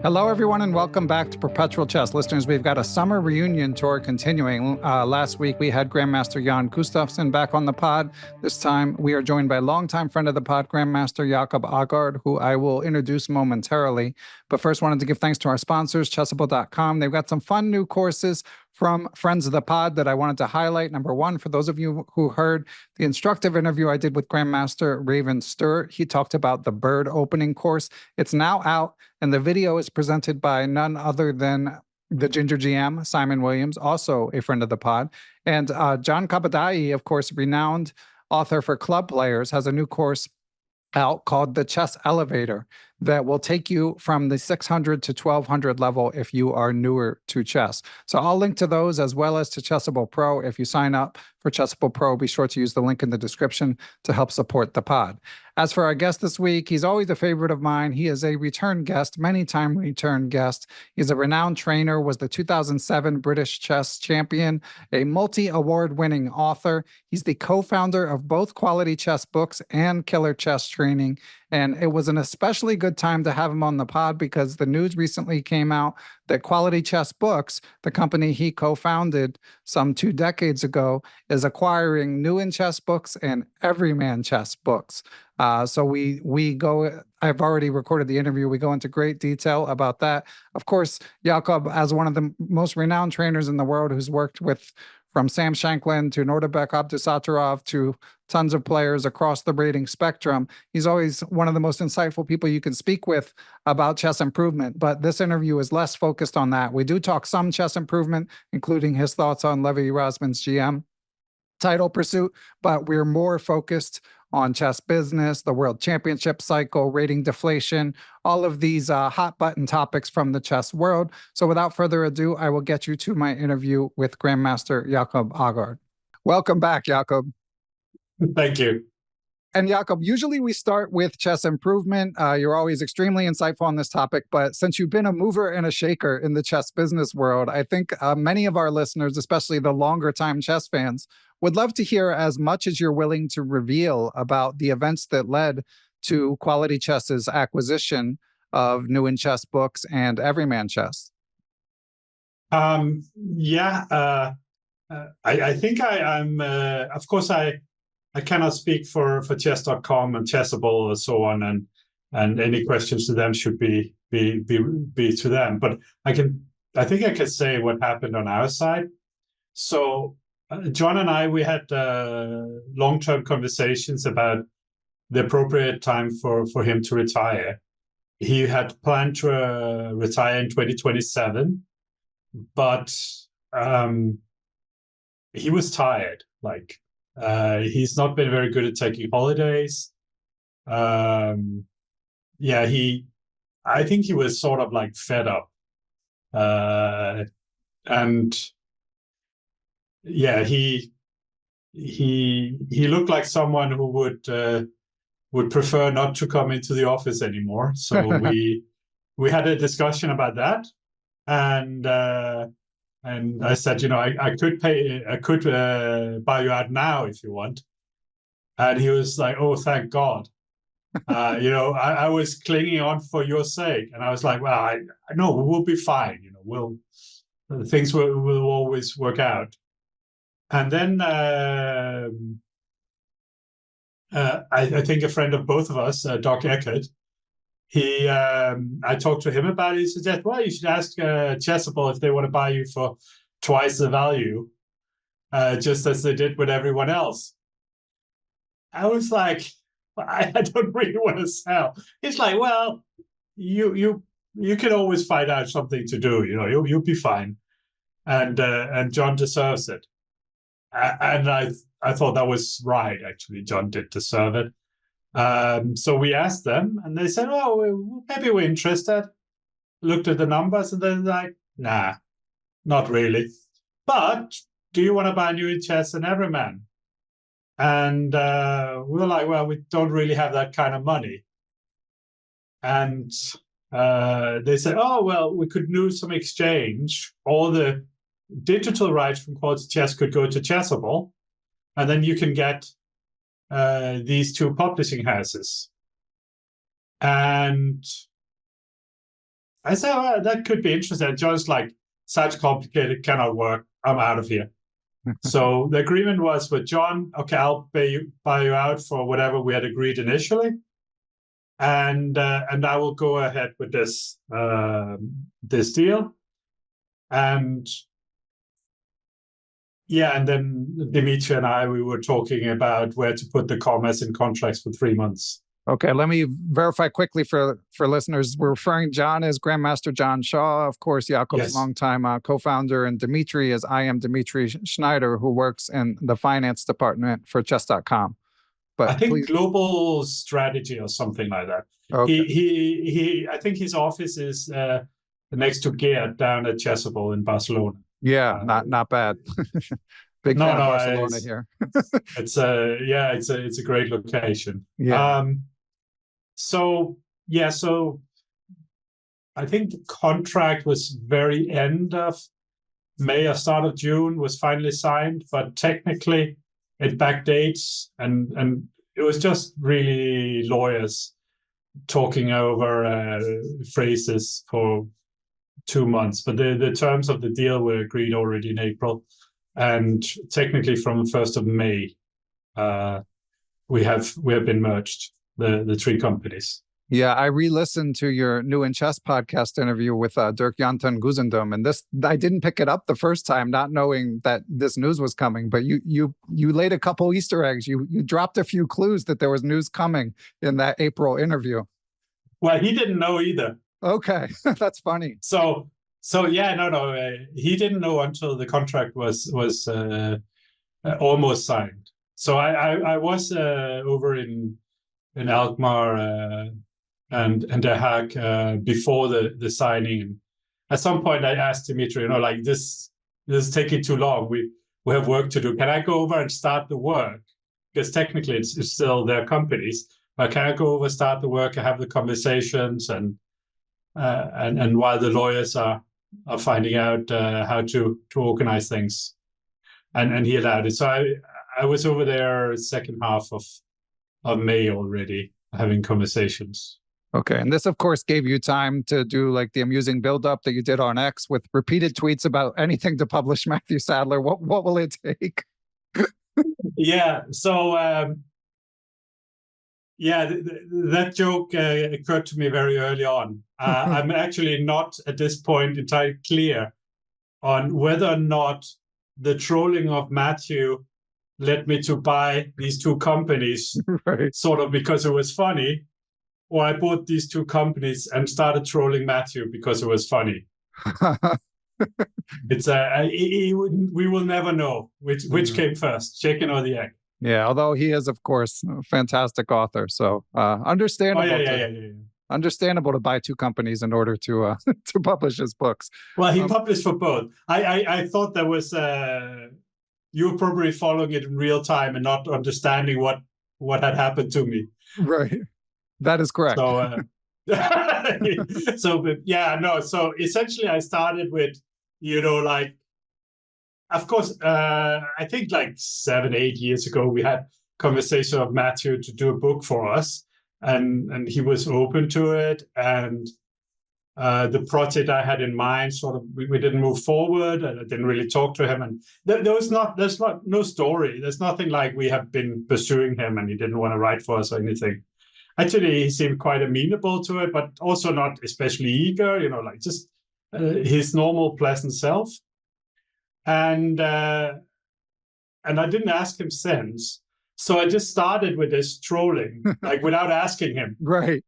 Hello, everyone, and welcome back to Perpetual Chess. Listeners, we've got a summer reunion tour continuing. Last week, we had Grandmaster Jan Gustafsson back on the pod. This time, we are joined by longtime friend of the pod, Grandmaster Jakob Aagaard, who I will introduce momentarily. But first, wanted to give thanks to our sponsors, Chessable.com. They've got some fun new courses from friends of the pod that I wanted to highlight. Number one, for those of you who heard the instructive interview I did with Grandmaster Raven Stur, he talked about the bird opening course. It's now out, and the video is presented by none other than the Ginger GM, Simon Williams, also a friend of the pod. And John Kabadai, of course, renowned author for club players, has a new course out called the Chess Elevator that will take you from the 600 to 1200 level if you are newer to chess. So I'll link to those as well as to Chessable Pro. If you sign up for Chessable Pro, be sure to use the link in the description to help support the pod. As for our guest this week, he's always a favorite of mine. He is a return guest, many-time return guest. He's a renowned trainer, was the 2007 British Chess Champion, a multi-award-winning author. He's the co-founder of both Quality Chess Books and Killer Chess Training. And it was an especially good time to have him on the pod because the news recently came out that Quality Chess Books, the company he co-founded some 2 decades ago, is acquiring New in Chess Books and Everyman Chess Books. So we go, I've already recorded the interview. We go into great detail about that. Of course, Jakob, as one of the most renowned trainers in the world who's worked with from Sam Shankland to Nordabek Abdusattorov to tons of players across the rating spectrum, he's always one of the most insightful people you can speak with about chess improvement. But this interview is less focused on that. We do talk some chess improvement, including his thoughts on Levy Rozman's GM title pursuit, but we're more focused on chess business, the world championship cycle, rating deflation, all of these hot button topics from the chess world. So without further ado, I will get you to my interview with Grandmaster Jakob Aagaard. Welcome back, Jakob. Thank you. And Jakob, usually we start with chess improvement. You're always extremely insightful on this topic, but since you've been a mover and a shaker in the chess business world, I think many of our listeners, especially the longer time chess fans, would love to hear as much as you're willing to reveal about the events that led to Quality Chess's acquisition of New in Chess Books and Everyman Chess. I think I'm, of course, I cannot speak for chess.com and Chessable and so on, and any questions to them should be to them. But I think I can say what happened on our side. So John and I, we had long-term conversations about the appropriate time for him to retire. He had planned to retire in 2027, but he was tired. He's not been very good at taking holidays. I think he was sort of like fed up. He looked like someone who would prefer not to come into the office anymore. So we had a discussion about that, and I said, I could buy you out now if you want. And he was like, oh, thank God. I was clinging on for your sake. And I was like, well, I know we'll be fine. Things will always work out. And then I think a friend of both of us, Doc Eckert, I talked to him about it. He suggested, well, you should ask Chessable if they want to buy you for twice the value, just as they did with everyone else. I was like, I don't really want to sell. He's like, well, you can always find out something to do. You'll be fine, and John deserves it. And I thought that was right. Actually, John did deserve it. So we asked them, and they said, "Oh, maybe we're interested." Looked at the numbers, and they're like, "Nah, not really." But do you want to buy New in Chess and Everyman? And we were like, "Well, we don't really have that kind of money." And they said, "Oh, well, we could do some exchange. All the digital rights from Quality Chess could go to Chessable, and then you can get these two publishing houses." And I said, well, that could be interesting. And John's like, such complicated, cannot work. I'm out of here. So the agreement was with John, okay, I'll buy you out for whatever we had agreed initially. And I will go ahead with this this deal. And yeah, and then Dmitry and I, we were talking about where to put the commas in contracts for 3 months. Okay, let me verify quickly for listeners. We're referring John as Grandmaster John Shaw, of course, Jakob's longtime co-founder, and Dmitry as I am Dmitry Schneider, who works in the finance department for chess.com. But I think global strategy or something like that. Okay. He I think his office is next to Gerd down at Chessable in Barcelona. Yeah, not bad. Big fan of Barcelona here. It's a great location. Yeah. So I think the contract was very end of May or start of June was finally signed, but technically it backdates and it was just really lawyers talking over phrases for 2 months. But the terms of the deal were agreed already in April. And technically from the 1st of May, we have been merged, the three companies. Yeah, I re-listened to your New in Chess podcast interview with Dirk Janten Guzendum, and this I didn't pick it up the first time, not knowing that this news was coming. But you laid a couple Easter eggs. You dropped a few clues that there was news coming in that April interview. Well, he didn't know either. Okay, that's funny. So yeah, no, he didn't know until the contract was almost signed. So I was over in Alkmaar and The Hague before the signing. And at some point, I asked Dmitry, like this is taking too long. We have work to do. Can I go over and start the work? Because technically, it's still their companies. But can I go over, start the work, and have the conversations, and while the lawyers are finding out how to organize things, and he allowed it. So I was over there second half of May already having conversations. Okay, and this of course gave you time to do like the amusing build-up that you did on X with repeated tweets about anything to publish Matthew Sadler. What will it take? Yeah, so that joke occurred to me very early on. I'm actually not at this point entirely clear on whether or not the trolling of Matthew led me to buy these two companies, right, sort of because it was funny, or I bought these two companies and started trolling Matthew because it was funny. It's we will never know which came first, chicken or the egg. Yeah, although he is, of course, a fantastic author, so understandable. Understandable to buy two companies in order to to publish his books. Well, he published for both. I thought there was you were probably following it in real time and not understanding what had happened to me. Right, that is correct. So, So essentially, I started with, like, of course, I think like 7-8 years ago, we had conversation of Matthew to do a book for us, and he was open to it. And the project I had in mind, sort of, we didn't move forward, and I didn't really talk to him. And there's no story. There's nothing like we have been pursuing him and he didn't want to write for us or anything. Actually, he seemed quite amenable to it, but also not especially eager, like just his normal pleasant self. And I didn't ask him since. So I just started with this trolling, like without asking him. Right.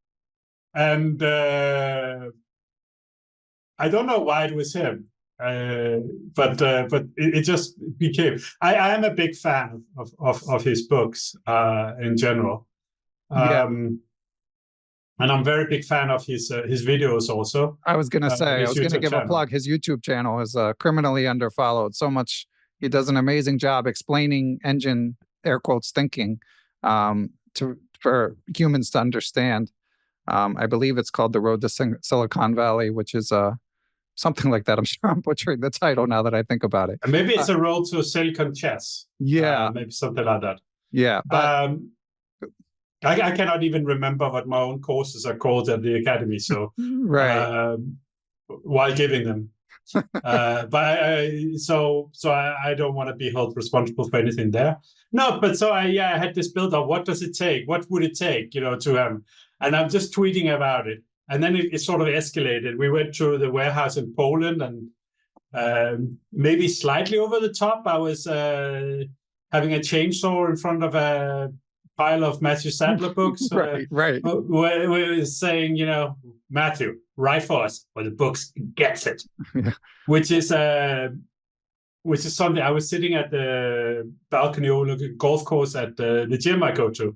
And I don't know why it was him, but it just became. I am a big fan of his books in general. And I'm a very big fan of his videos also. I was going to say, I was going to give a plug. His YouTube channel is criminally underfollowed. So much. He does an amazing job explaining engine, air quotes, thinking for humans to understand. I believe it's called The Road to Silicon Valley, which is something like that. I'm sure I'm butchering the title now that I think about it. And maybe it's A Road to Silicon Chess. Yeah. Maybe something like that. Yeah. But I cannot even remember what my own courses are called at the academy. So right. while giving them. But I don't want to be held responsible for anything there. No, but so I had this build up. What does it take? What would it take, to and I'm just tweeting about it. And then it sort of escalated. We went to the warehouse in Poland, and maybe slightly over the top, I was having a chainsaw in front of a pile of Matthew Sadler books. Right. Where we was saying, Matthew, write for us, or the books gets it. Yeah. Which is something. I was sitting at the balcony overlooking golf course at the gym I go to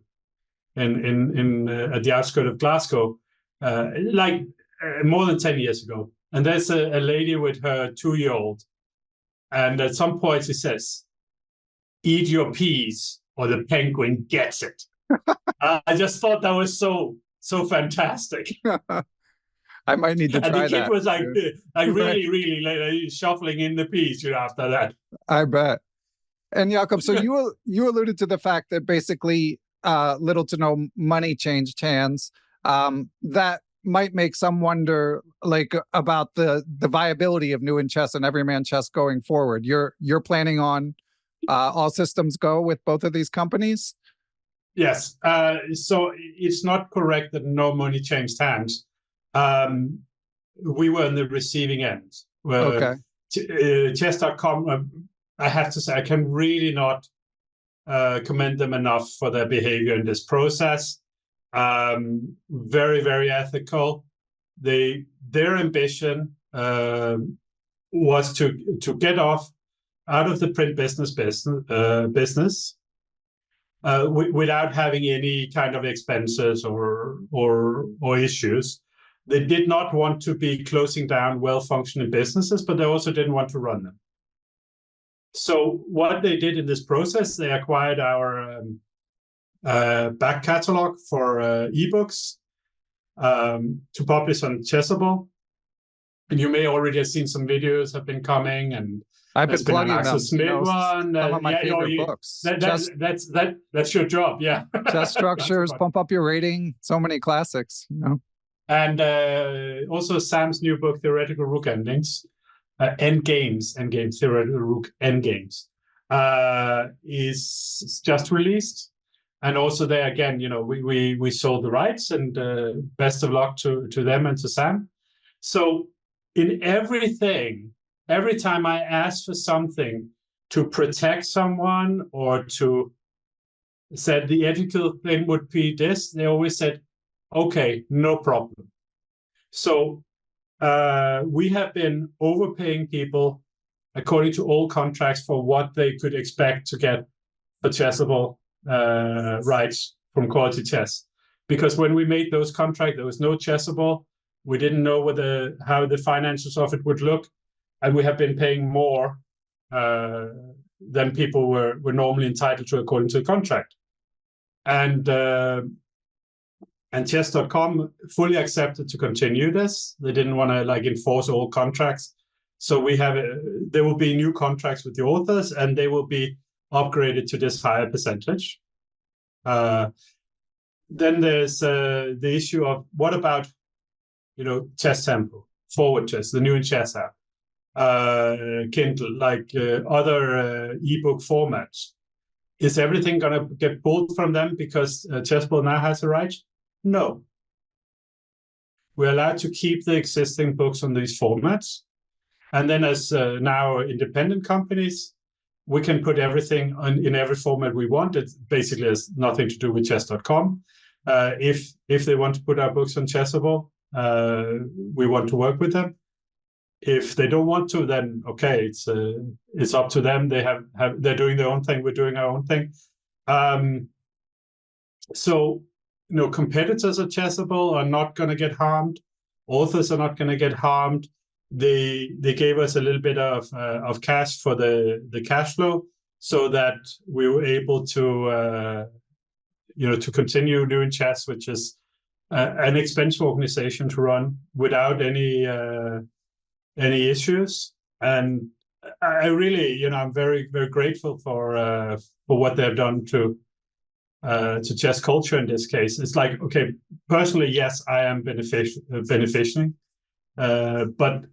in at the outskirts of Glasgow, more than 10 years ago. And there's a lady with her 2-year-old, and at some point she says, "Eat your peas, or the penguin gets it." I just thought that was so fantastic. I might need to try that. And the kid was really shuffling in the peas after that. I bet. And Jakob, so you alluded to the fact that basically little to no money changed hands. That might make some wonder, about the viability of New in Chess and Everyman Chess going forward. You're planning on all systems go with both of these companies? Yes. So it's not correct that no money changed hands. We were in the receiving end. Okay. Chess.com, I have to say, I can really not commend them enough for their behavior in this process. Very, very ethical. Their ambition was to get out of the print business without having any kind of expenses or issues. They did not want to be closing down well-functioning businesses, but they also didn't want to run them. So what they did in this process, they acquired our back catalog for ebooks to publish on Chessable. And you may already have seen some videos have been coming, and I've been plugging them. One. Some of my favorite books. That's your job, yeah. Chess structures, pump up your rating. So many classics, And also Sam's new book, Theoretical Rook Endings, Endgames, Theoretical Rook Endgames, is just released. And also there again, we sold the rights, and best of luck to them and to Sam. So in everything, every time I ask for something to protect someone or to said the ethical thing would be this, they always said, okay, no problem. So we have been overpaying people according to all contracts for what they could expect to get for Chessable rights from Quality Chess. Because when we made those contracts, there was no Chessable. We didn't know how the financials of it would look. And we have been paying more than people were normally entitled to according to the contract. And chess.com fully accepted to continue this. They didn't want to enforce all contracts. So there will be new contracts with the authors, and they will be upgraded to this higher percentage. Then there's the issue of what about, Chess Tempo, Forward Chess, the New in Chess app, Kindle, other ebook formats. Is everything going to get pulled from them because Chessable now has a right? No. We're allowed to keep the existing books on these formats. And then as now independent companies, we can put everything in every format we want. It basically has nothing to do with chess.com. If they want to put our books on Chessable, we want to work with them. If they don't want to, then okay, it's up to them. They're doing their own thing. We're doing our own thing. So competitors at Chessable are not going to get harmed. Authors are not going to get harmed. They gave us a little bit of cash for the cash flow, so that we were able to to continue doing chess, which is an expensive organization to run without any issues. And I really, I'm very, very grateful for what they've done to chess culture in this case. It's okay, personally, yes, I am benefiting, But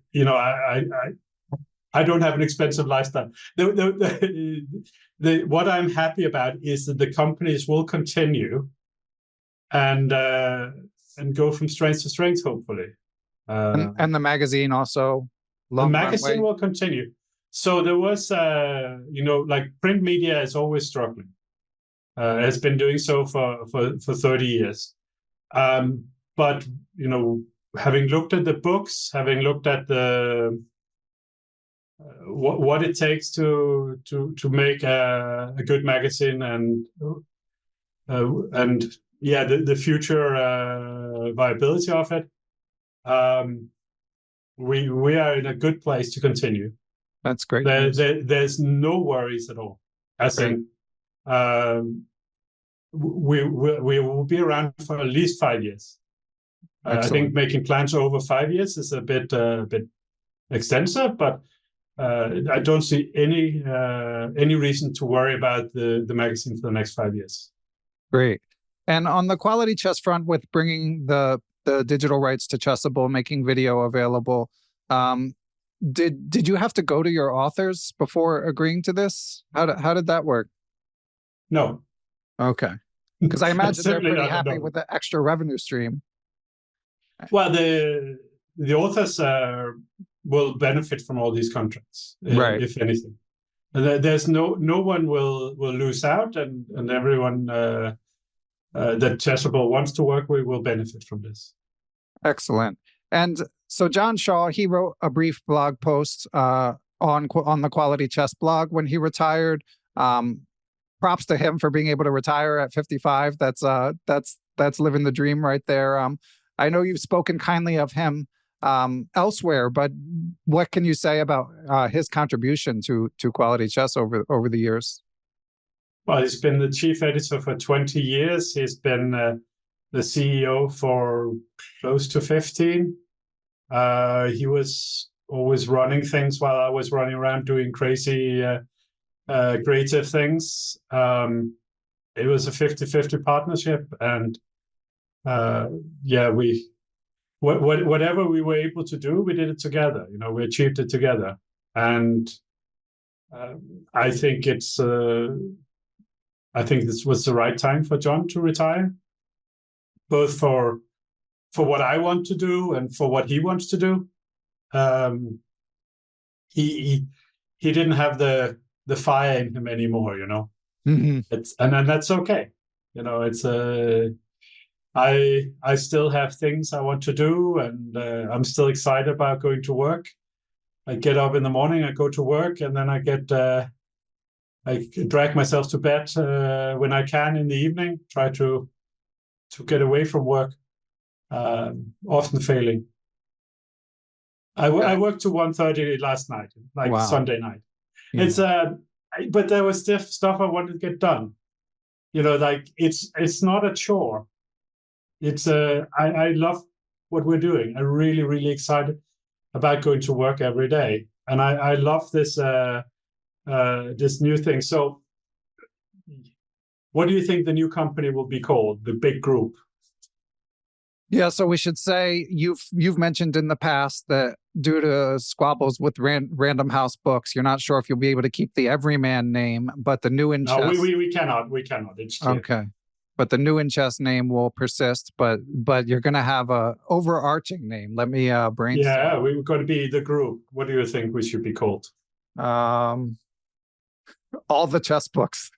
I don't have an expensive lifestyle. What I'm happy about is that the companies will continue and go from strength to strength, hopefully. And the magazine also. The magazine will continue. So there was, like print media is always struggling. Has been doing so for 30 years. But, having looked at the books, having looked at the what it takes to make a good magazine and the future viability of it, we are in a good place to continue. That's great. There's no worries at all. I think we will be around for at least 5 years. I think making plans over 5 years is a bit extensive, but I don't see any reason to worry about the magazine for the next 5 years. Great. And on the quality chess front, with bringing the digital rights to Chessable, making video available, did you have to go to your authors before agreeing to this? How did that work? No. Okay. Because I imagine they're pretty happy with the extra revenue stream. Well, the authors will benefit from all these contracts, right? If anything, there's no one will lose out, and everyone that Chessable wants to work with will benefit from this. Excellent. And so John Shaw, he wrote a brief blog post on the Quality Chess blog when he retired. Props to him for being able to retire at 55. That's living the dream right there. I know you've spoken kindly of him elsewhere, but what can you say about his contribution to Quality Chess over the years? Well, he's been the chief editor for 20 years. He's been the CEO for close to 15. He was always running things while I was running around doing crazy creative things. It was a 50-50 partnership, and whatever we were able to do, we did it together. We achieved it together, and I think this was the right time for John to retire, both for what I want to do and for what he wants to do. He didn't have the fire in him anymore, Mm-hmm. And that's okay. It's I still have things I want to do, and I'm still excited about going to work. I get up in the morning, I go to work, and then I drag myself to bed when I can in the evening, try to get away from work, often failing. I worked to 1:30 last night, wow. Sunday night. Yeah. It's but there was stuff I wanted to get done. It's not a chore. It's I love what we're doing. I'm really, really excited about going to work every day, and I love this this new thing. So, what do you think the new company will be called? The big group? Yeah, so we should say you've mentioned in the past that due to squabbles with Random House Books, you're not sure if you'll be able to keep the Everyman name, but the New in Chess. No, we cannot. It's clear. Okay. But the New in Chess name will persist, but you're going to have a overarching name. Let me brainstorm. Yeah, we're going to be the group. What do you think we should be called? All the chess books.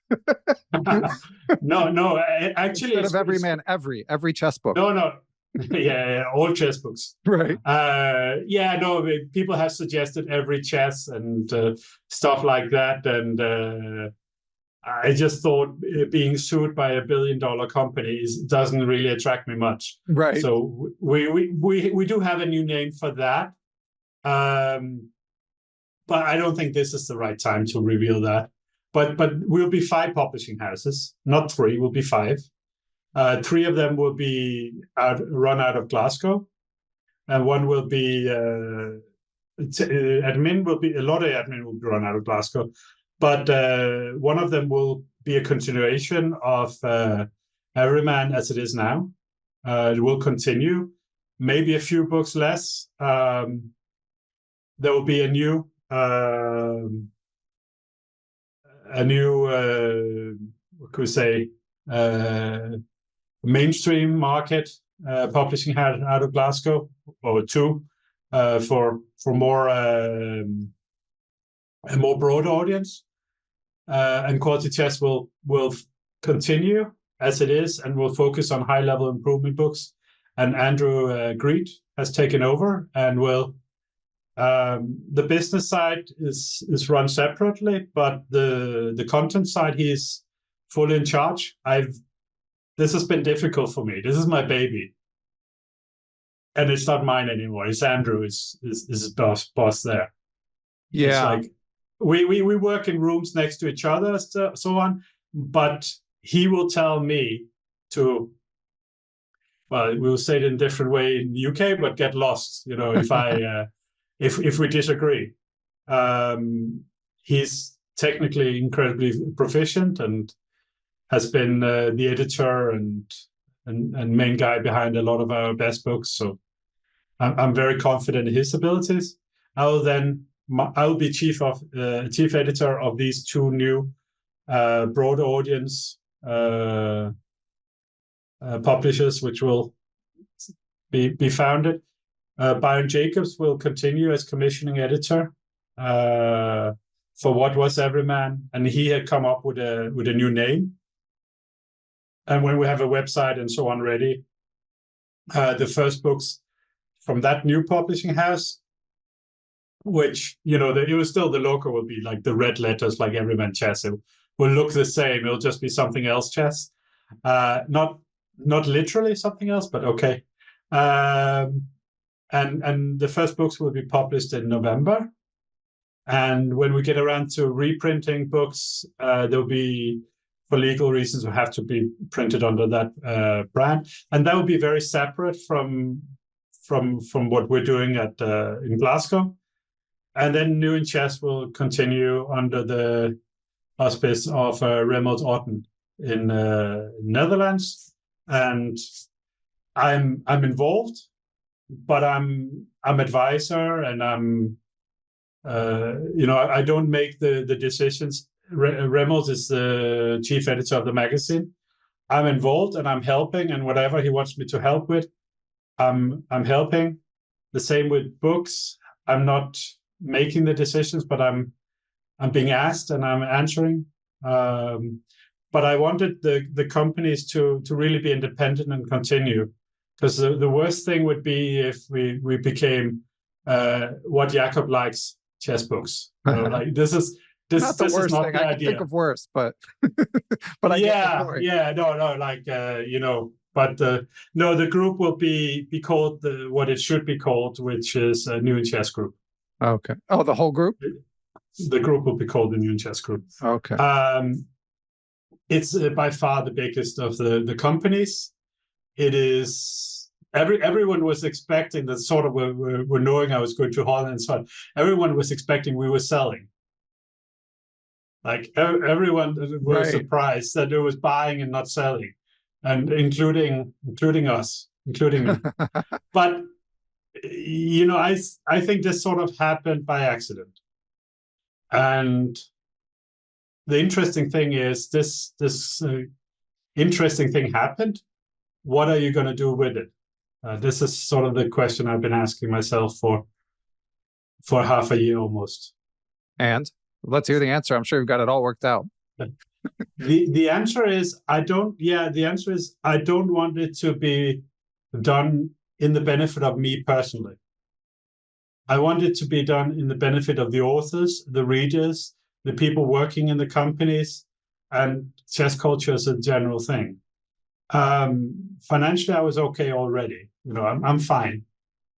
No. Actually, instead of Everyman, every chess book. No. Yeah, all chess books. Right. People have suggested every chess and stuff like that, and I just thought being sued by $1 billion company doesn't really attract me much. Right. So we do have a new name for that, but I don't think this is the right time to reveal that. But we'll be 5 publishing houses, not 3. We'll be 5. 3 of them will be run out of Glasgow, and one will be admin will be a lot of admin will be run out of Glasgow. But one of them will be a continuation of Everyman as it is now. It will continue. maybe a few books less. There will be a new what could we say, mainstream market publishing out of Glasgow, or two, for more a more broad audience. And Quality Chess will continue as it is, and will focus on high level improvement books. And Andrew Greed has taken over, and will the business side is run separately, but the content side, he's fully in charge. This has been difficult for me. This is my baby, and it's not mine anymore. It's Andrew is boss there. Yeah, it's like we work in rooms next to each other, so on. But he will tell me to, well, we'll say it in a different way in the UK, but get lost. If I if we disagree. He's technically incredibly proficient and has been the editor and main guy behind a lot of our best books. So I'm very confident in his abilities. I'll be chief editor of these two new broad audience publishers, which will be founded. Byron Jacobs will continue as commissioning editor for what was Everyman, and he had come up with a new name. And when we have a website and so on ready, the first books from that new publishing house, which it was still, the logo will be like the red letters, like Everyman Chess. It will look the same. It'll just be something else chess, not literally something else, but okay. And the first books will be published in November. And when we get around to reprinting books, there'll be, for legal reasons, will have to be printed under that brand, and that will be very separate from what we're doing in Glasgow. And then New in Chess will continue under the auspice of Remmelt Otten in Netherlands, and I'm involved, but I'm advisor, and I'm I don't make the decisions. Remmelt is the chief editor of the magazine. I'm involved and I'm helping, and whatever he wants me to help with, I'm helping. The same with books. I'm not making the decisions, but I'm being asked and I'm answering. But I wanted the companies to really be independent and continue, because the worst thing would be if we became what Jakob likes, chess books. Like this is not the worst thing. I can think of worse, but but I get the point. But no, the group will be called what it should be called, which is a New in Chess Group. Okay. Oh, the whole group? The group will be called the New in Chess Group. Okay. It's by far the biggest of the companies. It is everyone was expecting that, sort of we're knowing I was going to Holland and so on. Everyone was expecting we were selling. Like everyone was surprised that it was buying and not selling, and including us, including me. But I think this sort of happened by accident. And the interesting thing is this interesting thing happened. What are you going to do with it? This is sort of the question I've been asking myself for half a year almost. And let's hear the answer. I'm sure you've got it all worked out. The answer is I don't want it to be done in the benefit of me personally. I want it to be done in the benefit of the authors, the readers, the people working in the companies, and chess culture as a general thing. Financially, I was okay already. I'm fine.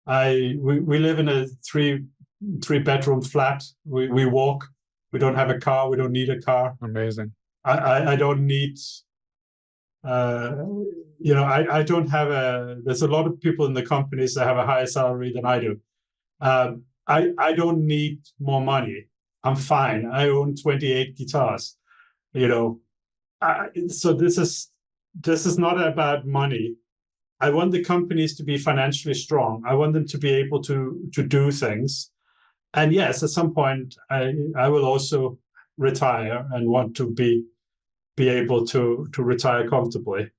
We live in a three-bedroom flat. We walk. We don't have a car. We don't need a car. Amazing. I don't need. I don't have there's a lot of people in the companies that have a higher salary than I do. I don't need more money. I'm fine. I own 28 guitars. So this is not about money. I want the companies to be financially strong. I want them to be able to do things. And yes, at some point, I will also retire and want to be able to retire comfortably.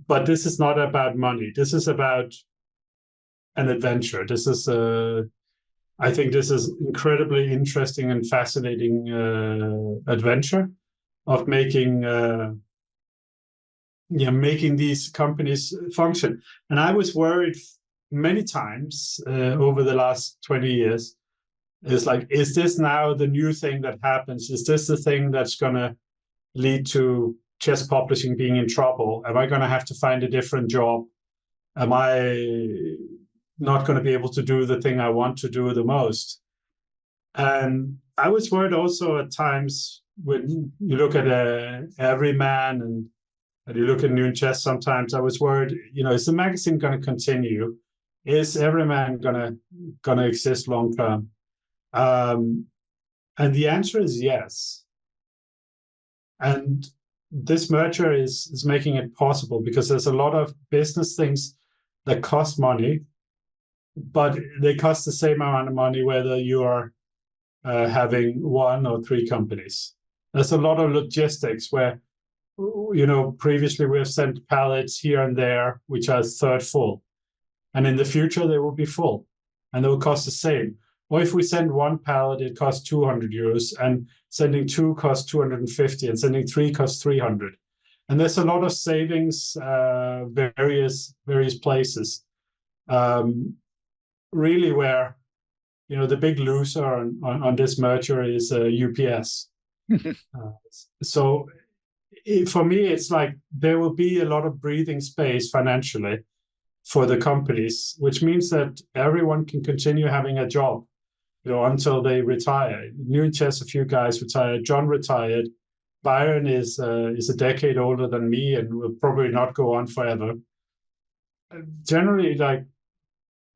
But this is not about money. This is about an adventure. This is I think this is incredibly interesting and fascinating adventure of making making these companies function. And I was worried many times over the last 20 years. It's like, is this now the new thing that happens? Is this the thing that's going to lead to chess publishing being in trouble? Am I going to have to find a different job? Am I not going to be able to do the thing I want to do the most? And I was worried also at times when you look at Everyman and you look at New Chess sometimes, I was worried, is the magazine going to continue? Is Everyman going to exist long term? And the answer is yes. And this merger is making it possible because there's a lot of business things that cost money, but they cost the same amount of money whether you are having one or three companies. There's a lot of logistics where, previously we have sent pallets here and there, which are third full. And in the future, they will be full and they will cost the same. Or if we send one pallet, it costs 200 euros, and sending two costs 250, and sending three costs 300. And there's a lot of savings, various places. Really, where the big loser on this merger is UPS. So for me, it's like there will be a lot of breathing space financially for the companies, which means that everyone can continue having a job, until they retire. New Chess, a few guys retired. John retired. Byron is a decade older than me and will probably not go on forever. Generally, like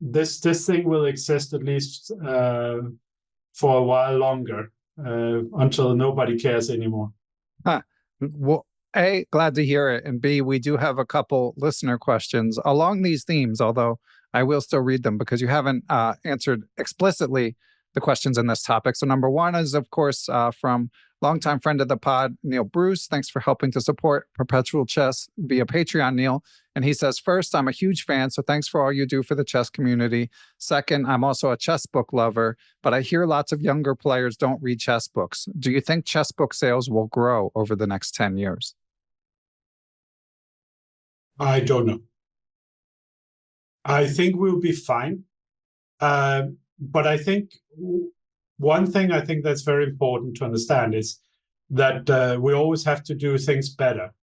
this thing will exist at least for a while longer, until nobody cares anymore. Well, A, glad to hear it. And B, we do have a couple listener questions along these themes, although I will still read them because you haven't answered explicitly the questions in this topic. So number one is, of course, from longtime friend of the pod, Neil Bruce. Thanks for helping to support Perpetual Chess via Patreon, Neil. And he says, first, I'm a huge fan, so thanks for all you do for the chess community. Second, I'm also a chess book lover, but I hear lots of younger players don't read chess books. Do you think chess book sales will grow over the next 10 years? I don't know. I think we'll be fine. But I think one thing I think that's very important to understand is that we always have to do things better.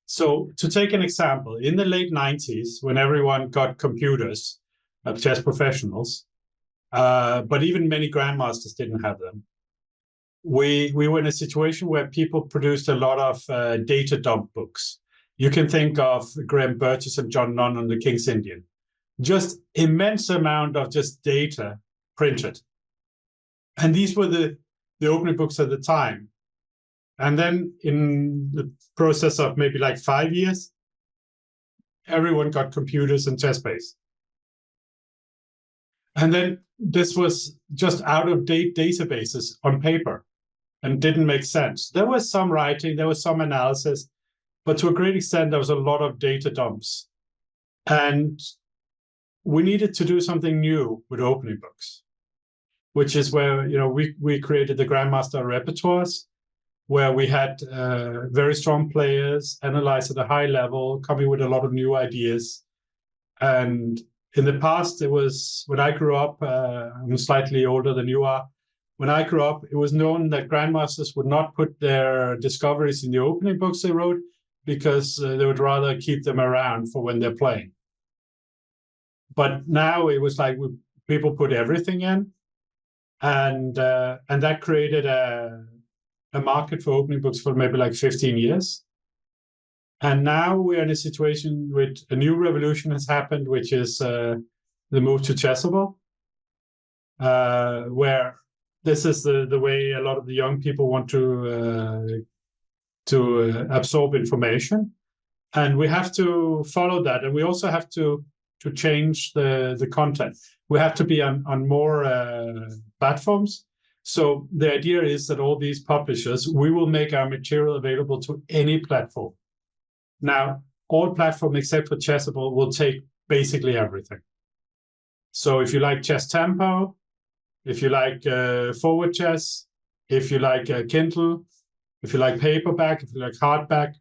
So to take an example, in the late 90s, when everyone got computers, chess professionals, but even many grandmasters didn't have them, we were in a situation where people produced a lot of data dump books. You can think of Graham Burgess and John Nunn on the King's Indian. Just immense amount of just data printed. And these were the opening books at the time. And then in the process of maybe like 5 years, everyone got computers and ChessBase. And then this was just out-of-date databases on paper and didn't make sense. There was some writing, there was some analysis, but to a great extent, there was a lot of data dumps. And we needed to do something new with opening books, which is where we created the Grandmaster repertoires, where we had very strong players analyzed at a high level, coming with a lot of new ideas. And in the past, it was when I grew up, I'm slightly older than you are. When I grew up, it was known that grandmasters would not put their discoveries in the opening books they wrote because they would rather keep them around for when they're playing. But now it was like people put everything in, and that created a market for opening books for maybe like 15 years. And now we're in a situation with a new revolution has happened, which is the move to Chessable, where this is the way a lot of the young people want to absorb information. And we have to follow that. And we also have to change the content. We have to be on more platforms. So the idea is that all these publishers, we will make our material available to any platform. Now, all platforms except for Chessable will take basically everything. So if you like Chess Tempo, if you like Forward Chess, if you like Kindle, if you like paperback, if you like hardback,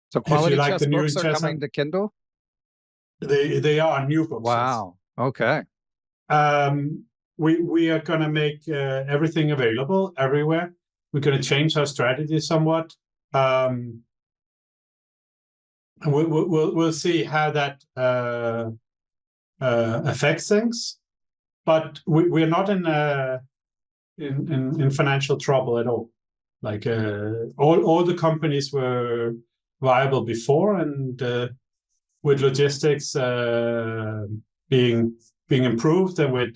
so quality if you like chess the new books are chess, coming to Kindle? they are new books. Wow. Yes. Okay. We are going to make everything available everywhere. We're going to change our strategy somewhat. We'll see how that affects things, but we're not in financial trouble at all. Like all the companies were viable before, and with logistics being improved, and with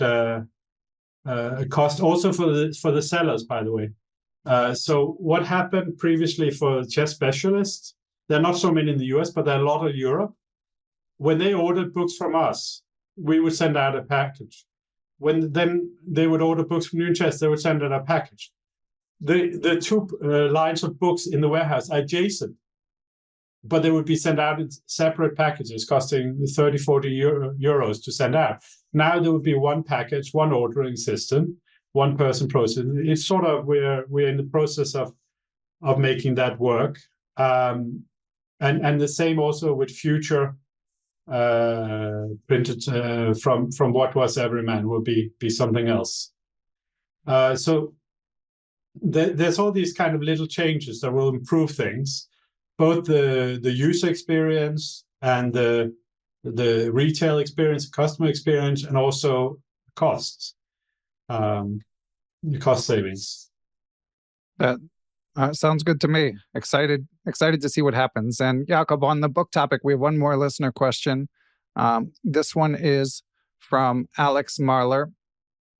cost also for the sellers, by the way. So what happened previously for chess specialists? There are not so many in the US, but there are a lot in Europe. When they ordered books from us, we would send out a package. When then they would order books from New Chess, they would send out a package. The two lines of books in the warehouse are adjacent, but they would be sent out in separate packages costing 30, 40 euros to send out. Now there would be one package, one ordering system, one person process. It's sort of, we're in the process of making that work. And the same also with future printed from what was Everyman will be something else. So there's all these kind of little changes that will improve things, both the user experience and the retail experience, customer experience, and also costs, the cost savings. That sounds good to me. Excited to see what happens. And Jakob, on the book topic, we have one more listener question. This one is from Alex Marler,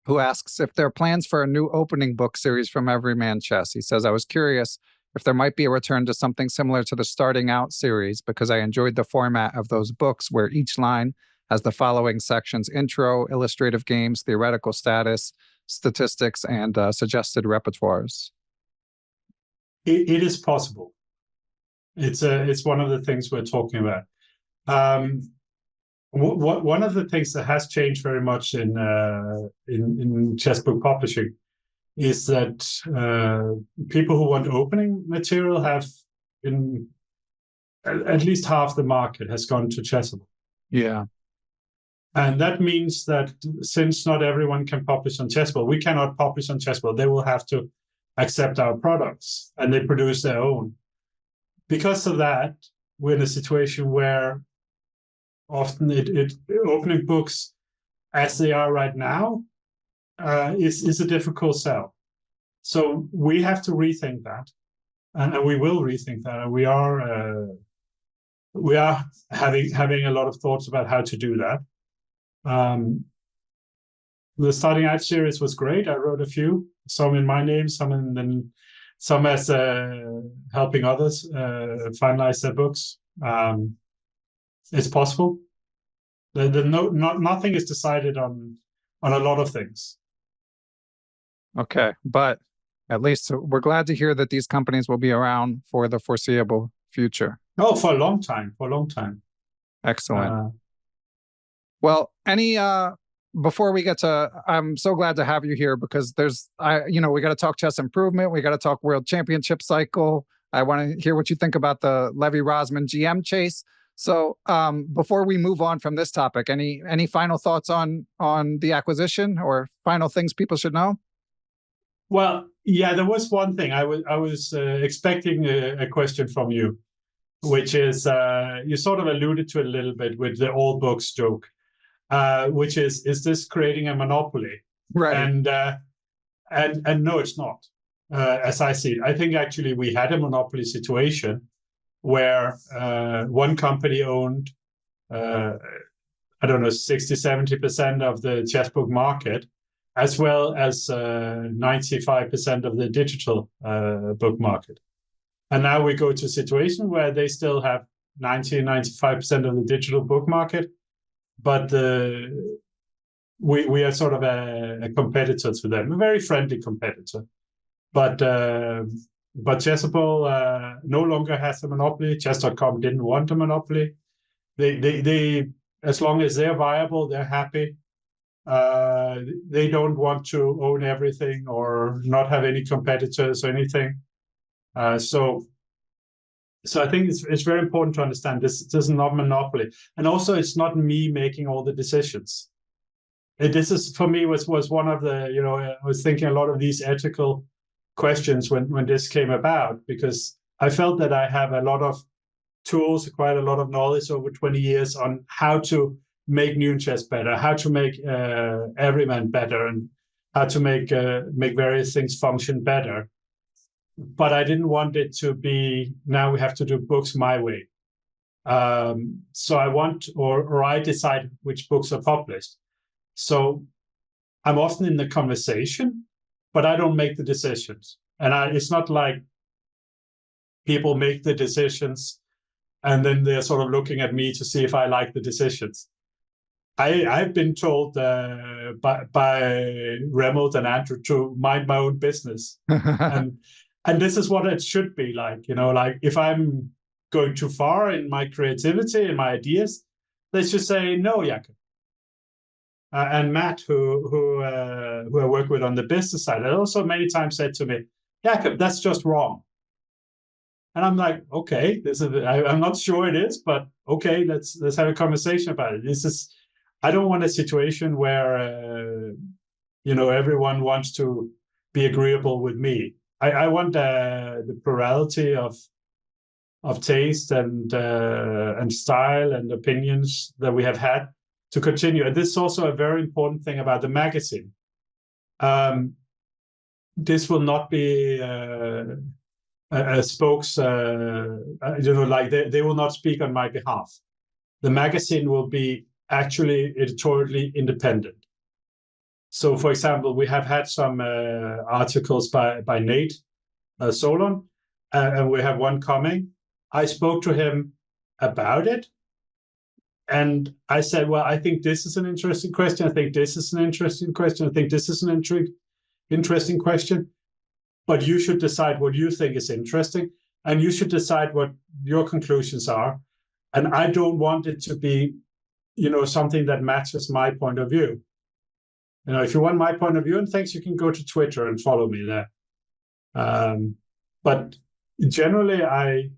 who asks if there are plans for a new opening book series from Everyman Chess. He says, I was curious if there might be a return to something similar to the Starting Out series, because I enjoyed the format of those books where each line has the following sections: intro, illustrative games, theoretical status, statistics, and suggested repertoires. It is possible. It's one of the things we're talking about. One of the things that has changed very much in chess book publishing is that people who want opening material have, in at least half the market has gone to Chessable. Yeah. And that means that since not everyone can publish on Chessable, we cannot publish on Chessable. They will have to accept our products, and they produce their own. Because of that, we're in a situation where often opening books as they are right now is a difficult sell. So we have to rethink that, and we will rethink that. And we are having a lot of thoughts about how to do that. The Starting Out series was great. I wrote a few, some in my name, some as helping others finalize their books. It's possible. Nothing is decided on a lot of things. Okay, but at least we're glad to hear that these companies will be around for the foreseeable future. Oh, for a long time. Excellent. Well, before we get to, I'm so glad to have you here, because we got to talk chess improvement. We got to talk world championship cycle. I want to hear what you think about the Levy-Rozman GM chase. So before we move on from this topic, any final thoughts on the acquisition, or final things people should know? Well, yeah, there was one thing I was expecting a question from you, which is you sort of alluded to it a little bit with the all books joke. Which is this creating a monopoly? Right. And no, it's not. As I see it, I think actually we had a monopoly situation where one company owned, 60-70% of the chess book market, as well as 95% of the digital book market. And now we go to a situation where they still have 95% of the digital book market, but we are sort of a competitor to them, a very friendly competitor. But Chessable no longer has a monopoly. Chess.com didn't want a monopoly. They as long as they're viable, they're happy. They don't want to own everything or not have any competitors or anything. So I think it's very important to understand this is not monopoly, and also it's not me making all the decisions. This is, for me, was one of the, I was thinking a lot of these ethical questions when this came about, because I felt that I have a lot of tools, quite a lot of knowledge over 20 years on how to make New Chess better, how to make Everyman better, and how to make various things function better. But I didn't want it to be, now we have to do books my way. So I want, or I decide which books are published. So I'm often in the conversation, but I don't make the decisions. And it's not like people make the decisions and then they're sort of looking at me to see if I like the decisions. I've been told by Remmelt and Andrew to mind my own business. and this is what it should be like, like if I'm going too far in my creativity and my ideas, they should say, no, Jakob. And Matt, who I work with on the business side, also many times said to me, Jakob, that's just wrong. And I'm like, okay, I'm not sure it is, but okay, let's have a conversation about it. I don't want a situation where everyone wants to be agreeable with me. I want the plurality of taste and style and opinions that we have had to continue. And this is also a very important thing about the magazine. This will not be a spokes, like they will not speak on my behalf. The magazine will be actually editorially independent. So, for example, we have had some articles by Nate Solon, and we have one coming. I spoke to him about it, and I said, well, I think this is an interesting question. I think this is an interesting question. I think this is an interesting question. But you should decide what you think is interesting, and you should decide what your conclusions are. And I don't want it to be, something that matches my point of view. If you want my point of view and things, you can go to Twitter and follow me there. But generally, I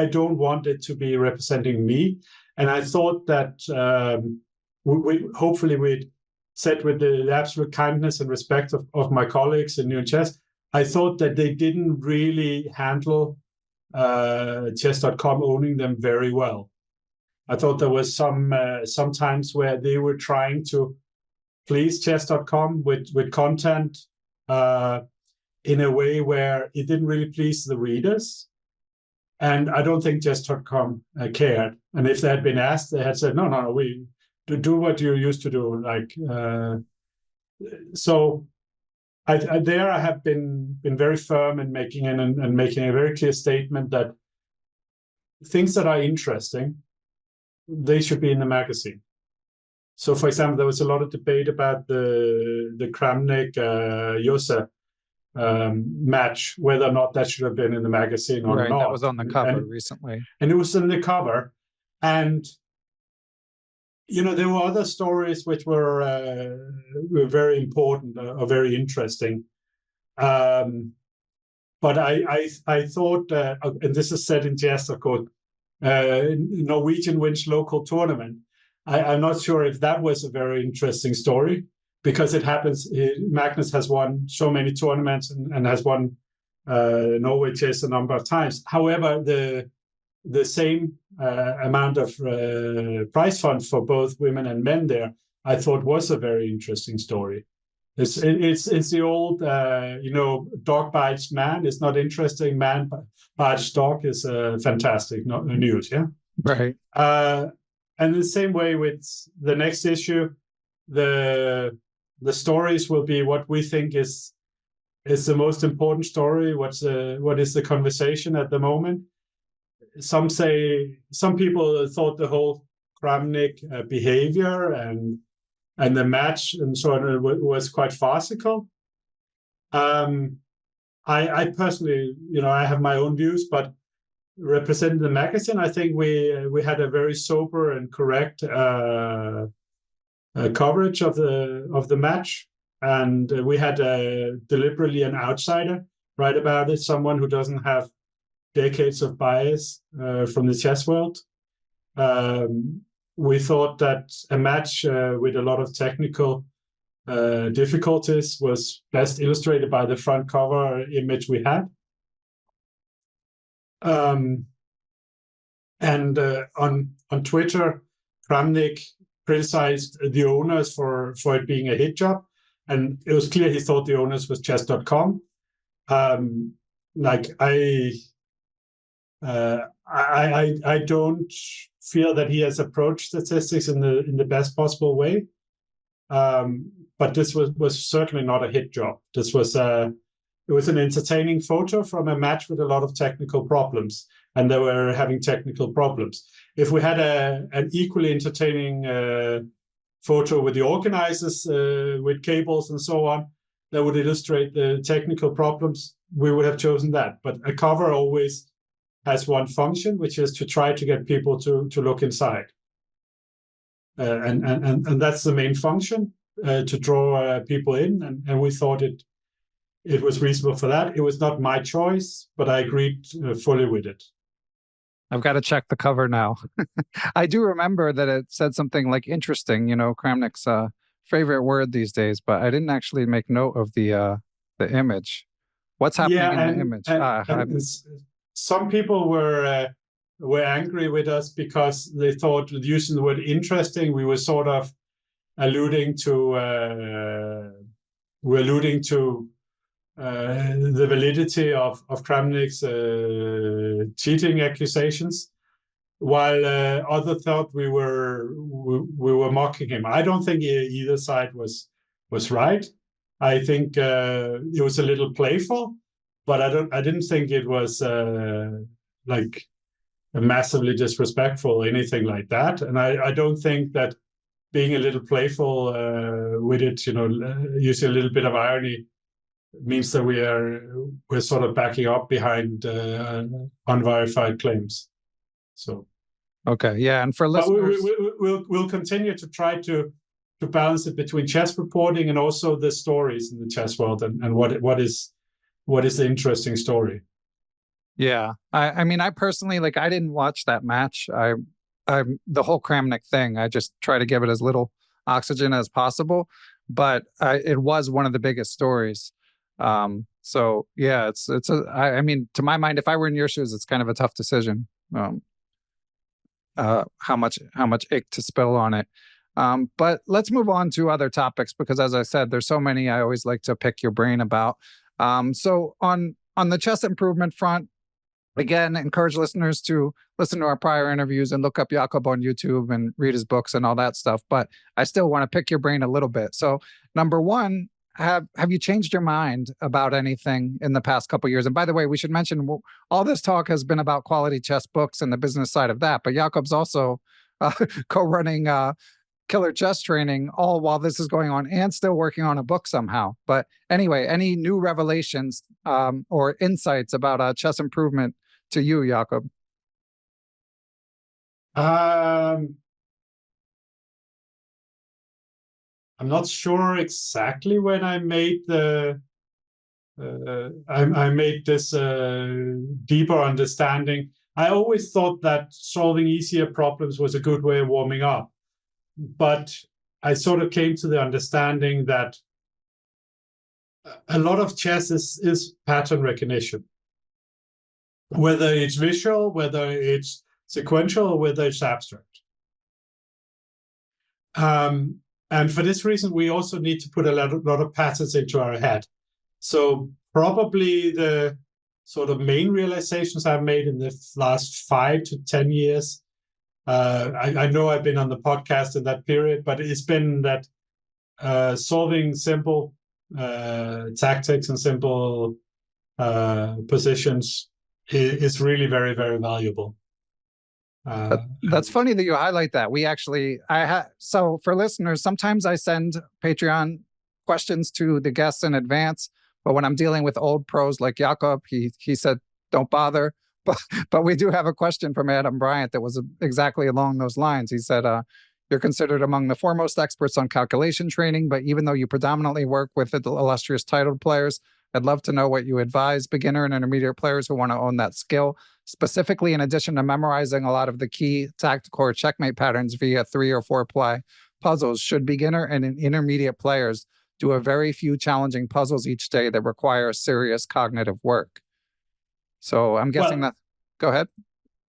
don't want it to be representing me. And I thought that hopefully we'd said with the absolute kindness and respect of my colleagues in New Chess, I thought that they didn't really handle chess.com owning them very well. I thought there was some times where they were trying to please chess.com with content in a way where it didn't really please the readers. And I don't think chess.com cared. And if they had been asked, they had said, no, we do what you used to do. So I have been very firm in making a very clear statement that things that are interesting, they should be in the magazine. So, for example, there was a lot of debate about the Kramnik-Jose match, whether or not that should have been in the magazine or not. That was on the cover recently. And it was in the cover. And, there were other stories which were very important or very interesting. But I thought, and this is said in jest, of course, Norwegian wins local tournament. I'm not sure if that was a very interesting story, because it happens, Magnus has won so many tournaments and has won Norway Chess a number of times. However, the same amount of prize funds for both women and men there, I thought was a very interesting story. It's the old, dog bites man. It's not interesting. Man bites dog is fantastic news, yeah? Right. And the same way with the next issue, the stories will be what we think is the most important story. What is the conversation at the moment? some people thought the whole Kramnik behavior and the match and so on was quite farcical. I personally, I have my own views, but representing the magazine, I think we had a very sober and correct coverage of the match, and we had deliberately an outsider write about it, someone who doesn't have decades of bias from the chess world. We thought that a match with a lot of technical difficulties was best illustrated by the front cover image we had. And on Twitter, Kramnik criticized the owners for it being a hit job, and it was clear he thought the owners was chess.com. Like I don't feel that he has approached statistics in the best possible way. But this was certainly not a hit job. This was it was an entertaining photo from a match with a lot of technical problems, and they were having technical problems. If we had an equally entertaining photo with the organizers with cables and so on that would illustrate the technical problems, we would have chosen that. But a cover always has one function, which is to try to get people to look inside. And that's the main function, to draw people in. And we thought it was reasonable for that. It was not my choice, but I agreed fully with it. I've got to check the cover now. I do remember that it said something like interesting, Kramnik's favorite word these days, but I didn't actually make note of the image. What's happening in the image? And some people were angry with us because they thought using the word interesting, we were sort of alluding to the validity of Kramnik's cheating accusations, while others thought we were mocking him. I don't think either side was right. I think it was a little playful, but I didn't think it was like massively disrespectful or anything like that. And I don't think that being a little playful with it, using a little bit of irony, means that we're sort of backing up behind unverified claims. So okay, yeah, and for listeners, we'll continue to try to balance it between chess reporting and also the stories in the chess world and what is the interesting story. Yeah, I mean, I personally, like, I didn't watch that match. I the whole Kramnik thing, I just try to give it as little oxygen as possible, but it was one of the biggest stories. So yeah, I mean, to my mind, if I were in your shoes, it's kind of a tough decision. How much ink to spill on it. But let's move on to other topics, because as I said, there's so many I always like to pick your brain about. So on the chess improvement front, again, encourage listeners to listen to our prior interviews and look up Jakob on YouTube and read his books and all that stuff. But I still want to pick your brain a little bit. So number one, have you changed your mind about anything in the past couple of years? And by the way, we should mention all this talk has been about quality chess books and the business side of that. But Jakob's also co-running Killer Chess Training all while this is going on, and still working on a book somehow. But anyway, any new revelations or insights about chess improvement to you, Jakob? I'm not sure exactly when I made I made this deeper understanding. I always thought that solving easier problems was a good way of warming up, but I sort of came to the understanding that a lot of chess is pattern recognition, whether it's visual, whether it's sequential, or whether it's abstract. And for this reason, we also need to put a lot of patterns into our head. So probably the sort of main realizations I've made in the last 5 to 10 years, I know I've been on the podcast in that period, but it's been that solving simple tactics and simple positions is really very, very valuable. That's funny that you highlight that. So for listeners, sometimes I send Patreon questions to the guests in advance, but when I'm dealing with old pros like Jakob, he said, don't bother. But we do have a question from Adam Bryant that was exactly along those lines. He said, you're considered among the foremost experts on calculation training, but even though you predominantly work with the illustrious titled players, I'd love to know what you advise beginner and intermediate players who want to own that skill. Specifically, in addition to memorizing a lot of the key tactical or checkmate patterns via 3 or 4 play puzzles, should beginner and intermediate players do a very few challenging puzzles each day that require serious cognitive work? So I'm guessing that. Go ahead.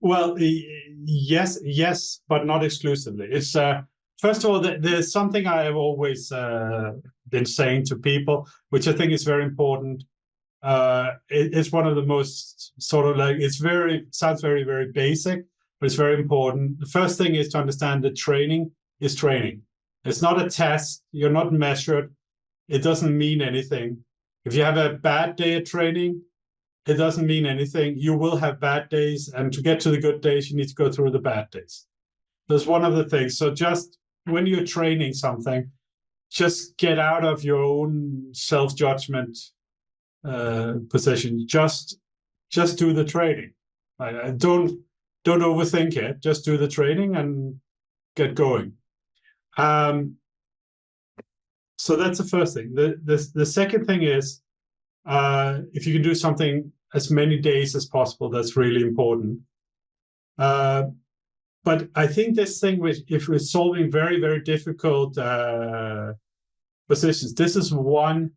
Well, yes, but not exclusively. It's first of all, there's something I have always been saying to people, which I think is very important. It's one of the most sort of like, sounds very, very basic, but it's very important. The first thing is to understand that training is training. It's not a test. You're not measured. It doesn't mean anything. If you have a bad day at training, it doesn't mean anything. You will have bad days, and to get to the good days, you need to go through the bad days. That's one of the things. So just when you're training something, just get out of your own self-judgment position. Just do the training. Don't overthink it. Just do the training and get going. So that's the first thing. The second thing is, if you can do something as many days as possible, that's really important. But I think this thing if we're solving very, very difficult positions, this is one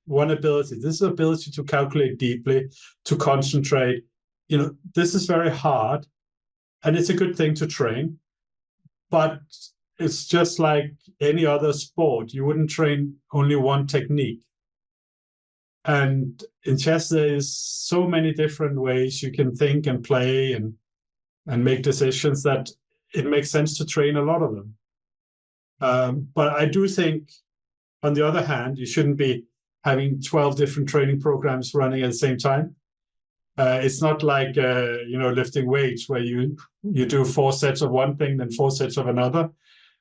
ability. This is ability to calculate deeply, to concentrate. This is very hard, and it's a good thing to train. But it's just like any other sport. You wouldn't train only one technique. And in chess, there is so many different ways you can think and play and make decisions that it makes sense to train a lot of them. But I do think, on the other hand, you shouldn't be having 12 different training programs running at the same time. It's not like lifting weights where you do 4 sets of one thing, then 4 sets of another.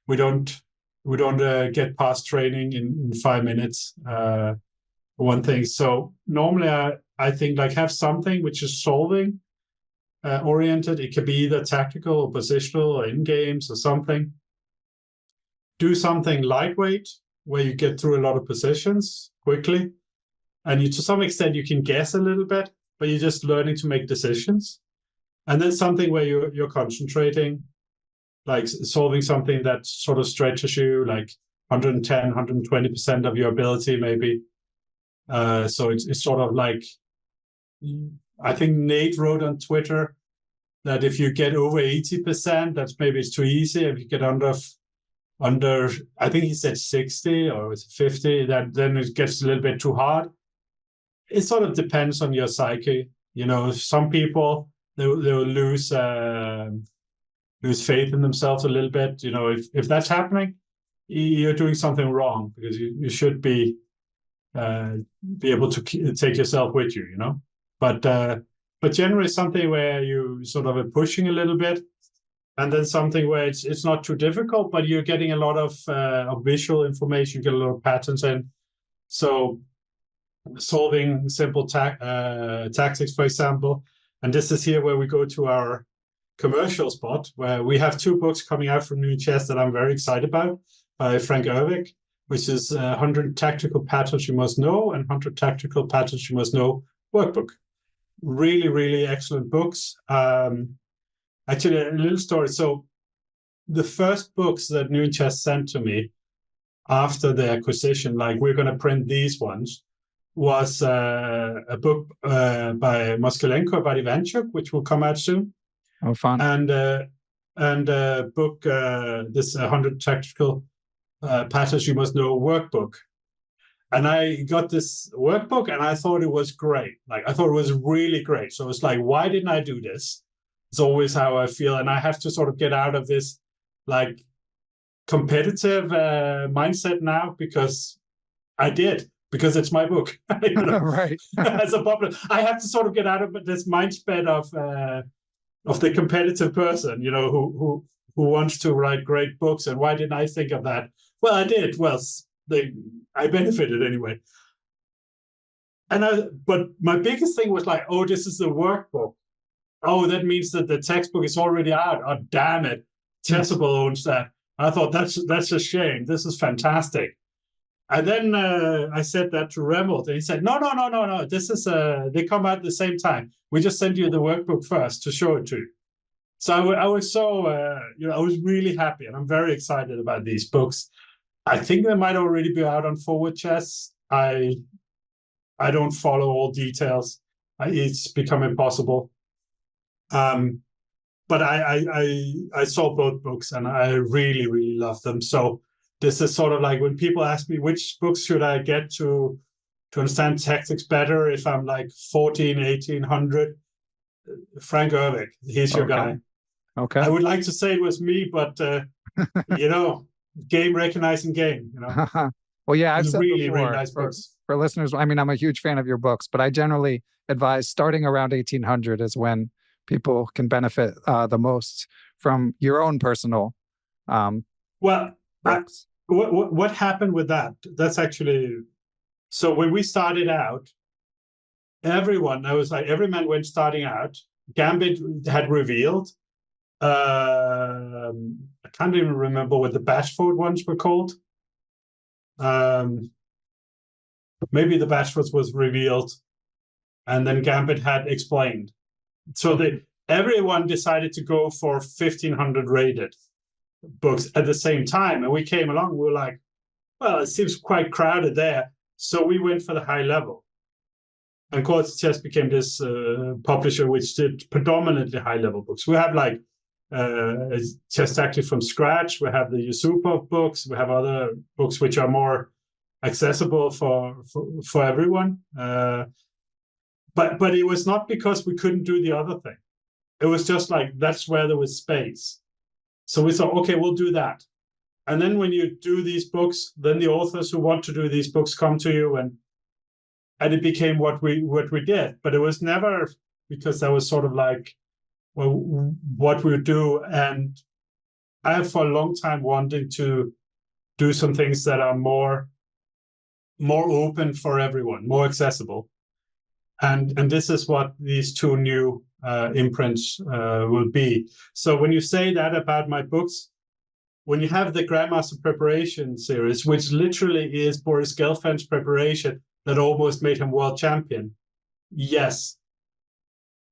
We don't get past training in 5 minutes. One thing. So normally I think like have something which is solving oriented. It could be either tactical or positional or in games or something. Do something lightweight where you get through a lot of positions quickly. And to some extent you can guess a little bit, but you're just learning to make decisions. And then something where you're concentrating, like solving something that sort of stretches you like 110, 120% of your ability maybe. So it's sort of like, I think Nate wrote on Twitter that if you get over 80%, that's maybe it's too easy. If you get under, I think he said 60 or 50, then it gets a little bit too hard. It sort of depends on your psyche. Some people they will lose faith in themselves a little bit. If that's happening, you're doing something wrong, because you should be able to take yourself with you, but generally something where you sort of are pushing a little bit, and then something where it's not too difficult, but you're getting a lot of visual information, you get a lot of patterns in. So solving simple tactics, for example, and this is here where we go to our commercial spot, where we have 2 books coming out from New Chess that I'm very excited about, by Frank Ervik, which is 100 Tactical Patterns You Must Know and 100 Tactical Patterns You Must Know Workbook. Really, really excellent books. Actually, a little story. So the first books that New Chess sent to me after the acquisition, like we're going to print these ones, was a book by Moskalenko about Ivanchuk, which will come out soon. Oh, fun. And a book, this 100 Tactical Patterns You Must Know Workbook. And I got this workbook and I thought it was great. Like, I thought it was really great. So it's like, why didn't I do this? It's always how I feel. And I have to sort of get out of this like competitive mindset now, because I did, because it's my book. Right. As a publisher, I have to sort of get out of this mindset of of the competitive person, who wants to write great books. And why didn't I think of that? Well, I did. Well, I benefited anyway. But my biggest thing was like, oh, this is the workbook. Oh, that means that the textbook is already out. Oh, damn it. Chessable owns that. I thought that's a shame. This is fantastic. And then I said that to Remmelt, and he said, no. This is they come out at the same time. We just send you the workbook first to show it to you. So I was so, I was really happy, and I'm very excited about these books. I think they might already be out on Forward Chess. I don't follow all details. It's become impossible. But I saw both books, and I really, really love them. So this is sort of like when people ask me which books should I get to understand tactics better if I'm like 14, 1800, Frank Ervik, he's your guy. Okay. I would like to say it was me, but game recognizing game. Well, yeah, I've said really, before, really nice books. For listeners, I mean, I'm a huge fan of your books, but I generally advise starting around 1800 is when people can benefit the most from your own personal books. What happened with that? That's actually, so when we started out, Everyman went starting out. Gambit had revealed. I can't even remember what the Bashford ones were called. Maybe the Bashfords was revealed, and then Gambit had explained. So everyone decided to go for 1500 rated books at the same time, and we came along. We were like, well, it seems quite crowded there, so we went for the high level. And Quality Chess became this publisher which did predominantly high level books. We have like Chess Tactics from Scratch. We have the Yusupov books. We have other books which are more accessible for everyone. But it was not because we couldn't do the other thing. It was just like that's where there was space. So we thought, okay, we'll do that. And then when you do these books, then the authors who want to do these books come to you, and it became what we did. But it was never because that was sort of like, well, what we do. And I have for a long time wanted to do some things that are more open for everyone, more accessible. And this is what these two new imprints will be. So when you say that about my books, when you have the Grandmaster Preparation series, which literally is Boris Gelfand's preparation that almost made him world champion, yes,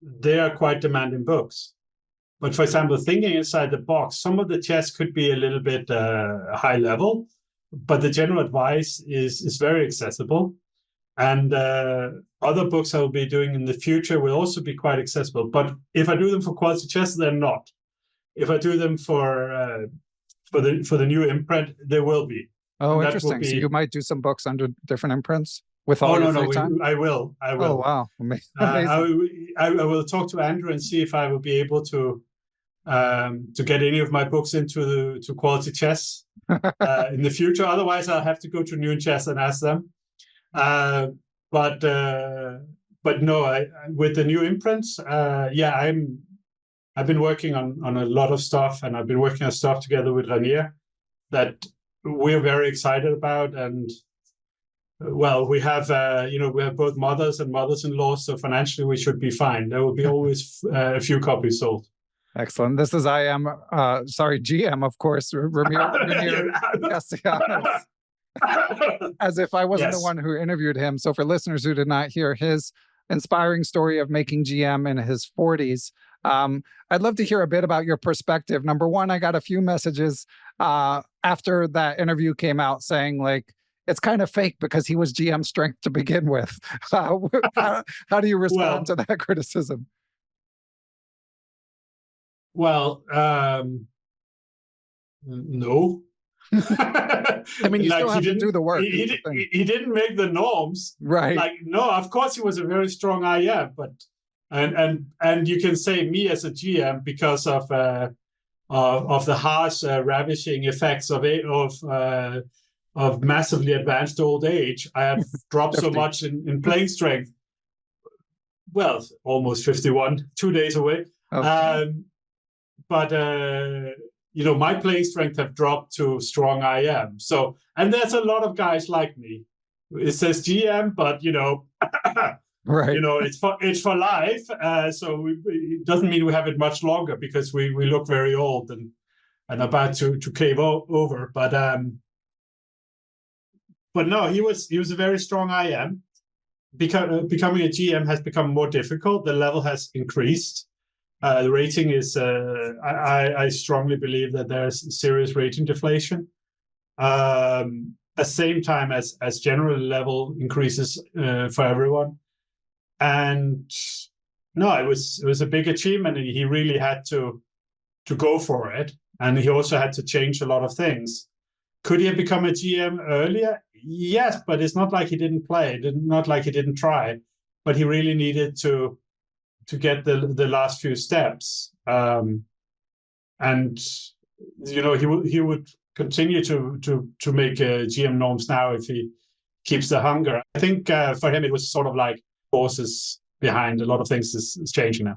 they are quite demanding books. But for example, thinking inside the box, some of the chess could be a little bit high level, but the general advice is very accessible. And other books I will be doing in the future will also be quite accessible. But if I do them for Quality Chess, they're not. If I do them for the new imprint, they will be. Oh, interesting. So you might do some books under different imprints with all your free time? I will. Oh, wow. Amazing. I will talk to Andrew and see if I will be able to get any of my books into Quality Chess in the future. Otherwise, I'll have to go to New Chess and ask them. But no, with the new imprints, I've been working on a lot of stuff, and I've been working on stuff together with Renier that we're very excited about. And well, we have both mothers and mothers-in-law, so financially we should be fine. There will be always a few copies sold. Excellent. This is GM, of course, Renier Castellanos. As if I wasn't the one who interviewed him. So for listeners who did not hear his inspiring story of making GM in his 40s, I'd love to hear a bit about your perspective. Number one, I got a few messages after that interview came out saying, like, it's kind of fake because he was GM strength to begin with. How do you respond to that criticism? Well, no. I mean, you still have to do the work. He didn't make the norms, right? Like, no, of course he was a very strong IM, but and you can say me as a GM because of the harsh ravishing effects of massively advanced old age. I have dropped so much in playing strength. Well, almost 51, 2 days away. Okay. But my playing strength have dropped to strong IM. So, and there's a lot of guys like me. It says GM, but right. It's for life. So it doesn't mean we have it much longer because we look very old and about to cave over. But no, he was a very strong IM. Becoming a GM has become more difficult. The level has increased. The rating is. I strongly believe that there's serious rating deflation. At the same time as general level increases for everyone, and no, it was a big achievement, and he really had to go for it, and he also had to change a lot of things. Could he have become a GM earlier? Yes, but it's not like he didn't play. Not like he didn't try, but he really needed to get the last few steps. And he would continue to make GM norms now if he keeps the hunger. I think for him it was sort of like forces behind a lot of things is changing now.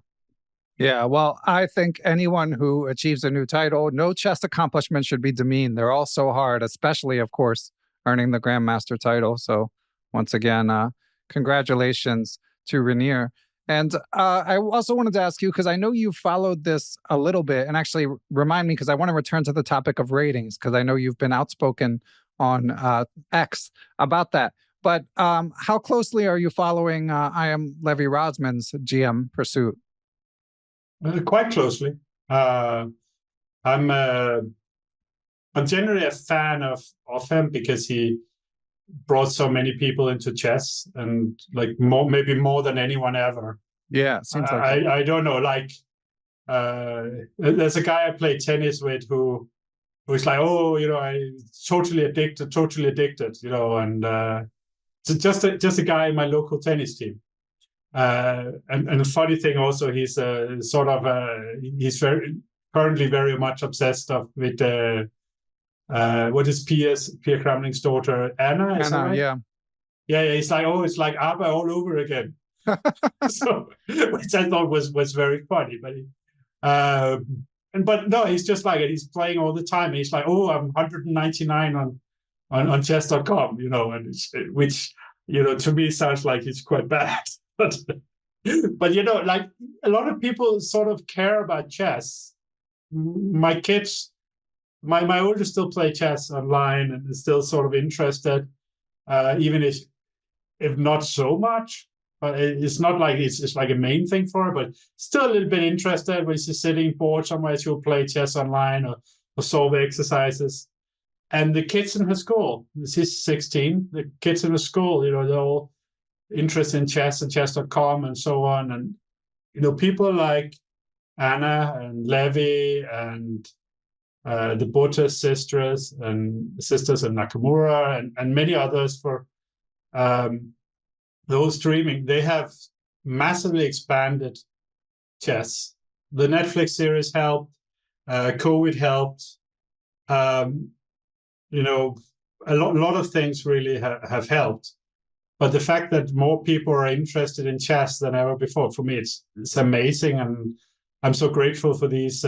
Yeah, well, I think anyone who achieves a new title, no chess accomplishment should be demeaned. They're all so hard, especially, of course, earning the Grandmaster title. So once again, congratulations to Renier. And I also wanted to ask you, because I know you followed this a little bit, and actually remind me, because I want to return to the topic of ratings, because I know you've been outspoken on X about that. But how closely are you following I am Levy Rosman's GM pursuit? Quite closely. I'm generally a fan of him because he brought so many people into chess, and maybe more than anyone ever. Yeah, seems like I don't know. There's a guy I play tennis with who's like, I totally addicted, and just a guy in my local tennis team. And the funny thing also, he's he's currently very much obsessed with what is Pierre Kramling's daughter, Anna? Is Anna, right? yeah. Yeah, it's like, oh, it's like Aagaard all over again. So, which I thought was very funny, but no, he's just like it. He's playing all the time. He's like, oh, I'm 199 on chess.com, and which to me sounds like it's quite bad. But like a lot of people sort of care about chess. My kids, my oldest still play chess online and is still sort of interested, even if not so much. But it's not like it's like a main thing for her, but still a little bit interested when she's sitting bored somewhere. She'll play chess online or solve exercises. And the kids in her school, she's 16, the kids in her school, they're all interested in chess and chess.com and so on. And, people like Anna and Levy and the Butter sisters and Nakamura and many others for those streaming, they have massively expanded chess. The Netflix series helped, COVID helped, a lot of things really have helped. But the fact that more people are interested in chess than ever before, for me, it's amazing, and I'm so grateful for these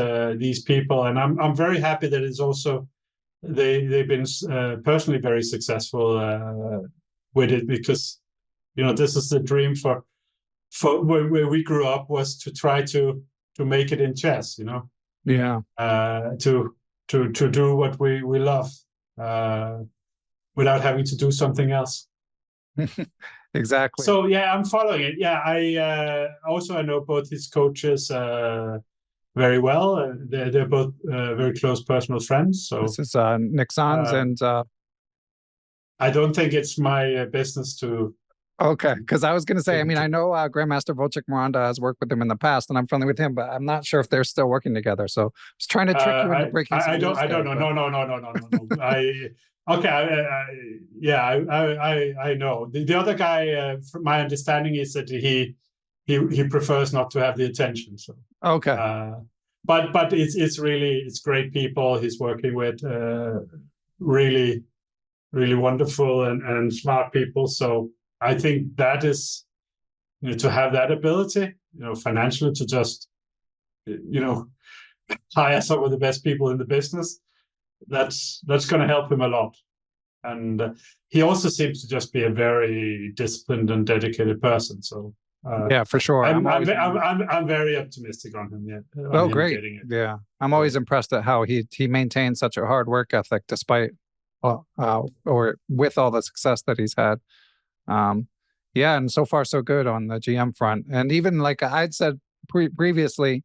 people, and I'm very happy that it's also they've been personally very successful with it, because this is the dream for where we grew up, was to try to make it in chess. Yeah. To do what we love without having to do something else. Exactly. So yeah, I'm following it. Yeah, I know both his coaches very well. They're both very close personal friends. So this is Nick Sons and I don't think it's my business to. Okay, because I was going to say, I know Grandmaster Wojciech Miranda has worked with him in the past, and I'm friendly with him, but I'm not sure if they're still working together. So I was trying to trick you into breaking some news. I don't know. No. I know. The other guy, from my understanding, is that he prefers not to have the attention. So okay. But it's great people he's working with, really, really wonderful and smart people. So I think that is, to have that ability, financially, to just hire some of the best people in the business. That's going to help him a lot. And he also seems to just be a very disciplined and dedicated person. So yeah, for sure. I'm very optimistic on him. Yeah. Oh, great. Yeah, I'm always impressed at how he maintains such a hard work ethic despite or with all the success that he's had. Yeah, and so far so good on the GM front. And even like I'd said previously,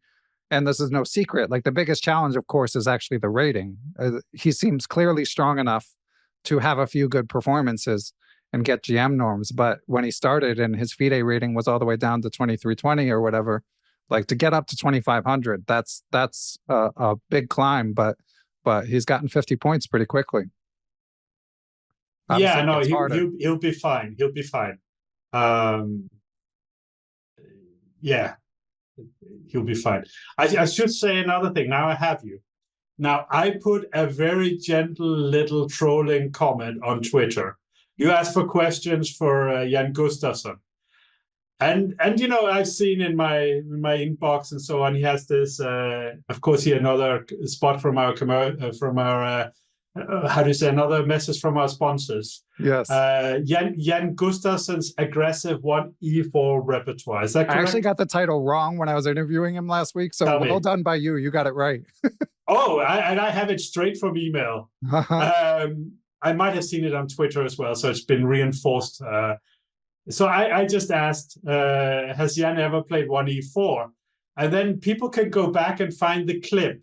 and this is no secret, like the biggest challenge, of course, is actually the rating. He seems clearly strong enough to have a few good performances and get GM norms. But when he started and his FIDE rating was all the way down to 2320 or whatever, like to get up to 2500, that's a big climb. But he's gotten 50 points pretty quickly. Yeah, no, he'll be fine. He'll be fine. Yeah, he'll be fine. I should say another thing. Now I have you. Now, I put a very gentle little trolling comment on Twitter. You asked for questions for Jan Gustafsson. And I've seen in my inbox and so on, he has this, of course, another spot from our how do you say, another message from our sponsors. Yes. Jan Gustafsson's aggressive 1e4 repertoire. Is that correct? I actually got the title wrong when I was interviewing him last week, so well done by you. You got it right. Oh, and I have it straight from email. I might have seen it on Twitter as well, so it's been reinforced. So I just asked, has Jan ever played 1e4? And then people can go back and find the clip.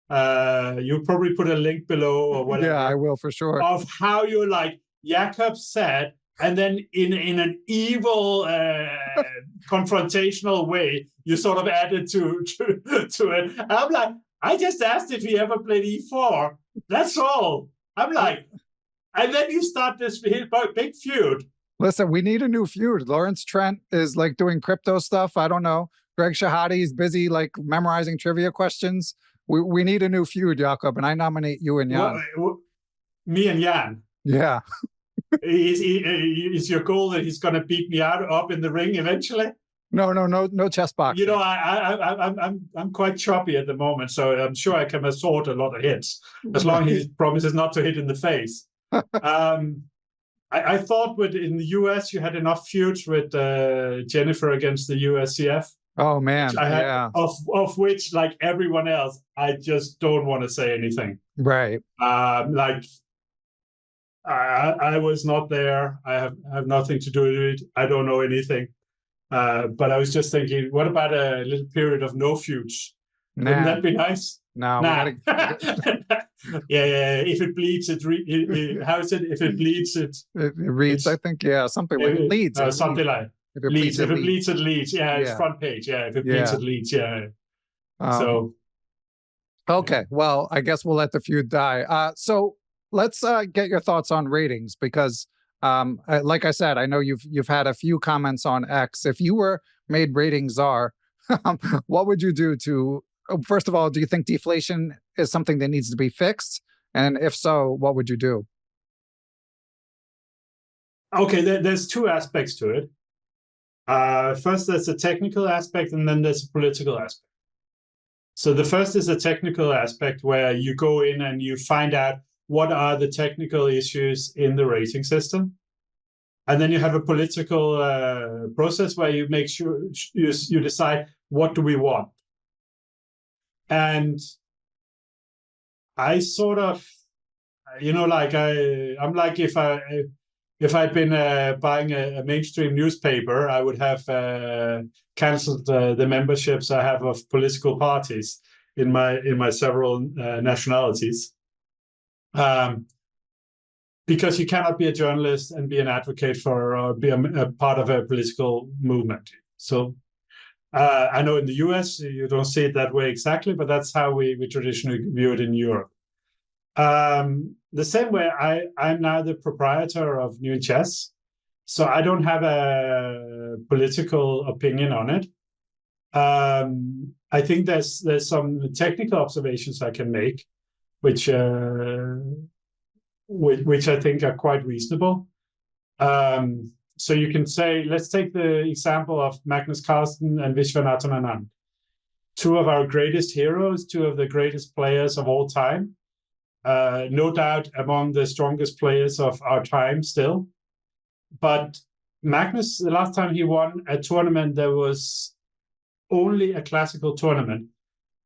You'll probably put a link below or whatever. Yeah, I will for sure. Of how you're like, Jakob said, and then in an evil confrontational way, you sort of added to it. I'm like, I just asked if he ever played e4. That's all. I'm like, and then you start this big feud. Listen, we need a new feud. Lawrence Trent is like doing crypto stuff. I don't know. Greg Shahade is busy like memorizing trivia questions. We need a new feud, Jakob, and I nominate you and Jan. Me and Jan? Yeah. Is your goal that he's going to beat me up in the ring eventually? No chess boxing. I'm quite choppy at the moment, so I'm sure I can assort a lot of hits as long as he promises not to hit in the face. I thought in the US you had enough feuds with Jennifer against the USCF. Oh man, yeah. Of which, like everyone else, I just don't want to say anything. Right. Like I was not there. I have nothing to do with it. I don't know anything. But I was just thinking, what about a little period of no feuds? Nah. Wouldn't that be nice? No. Nah. Yeah. If it bleeds, how is it? If it bleeds, it reads. I think something like it leads. Something like if it bleeds. If it bleeds, it leads. Yeah, it's front page. Yeah, if it bleeds, it leads. Yeah. So. Okay. Well, I guess we'll let the feud die. So let's get your thoughts on ratings because. Like I said, I know you've had a few comments on X. If you were made rating czar, what would you do to? First of all, do you think deflation is something that needs to be fixed? And if so, what would you do? Okay, there's two aspects to it. First, there's a technical aspect, and then there's a political aspect. So the first is a technical aspect where you go in and you find out what are the technical issues in the rating system. And then you have a political process where you make sure you decide what do we want. And I sort of, like I'm like if I'd been buying a mainstream newspaper, I would have canceled the memberships I have of political parties in my several nationalities. Because you cannot be a journalist and be an advocate for or be a part of a political movement. So I know in the US you don't see it that way exactly, but that's how we traditionally view it in Europe. The same way I'm now the proprietor of New Chess, so I don't have a political opinion on it. I think there's some technical observations I can make, which I think are quite reasonable. So you can say, let's take the example of Magnus Carlsen and Viswanathan Anand. two of our greatest heroes, two of the greatest players of all time. No doubt among the strongest players of our time still. But Magnus, the last time he won a tournament, there was only a classical tournament.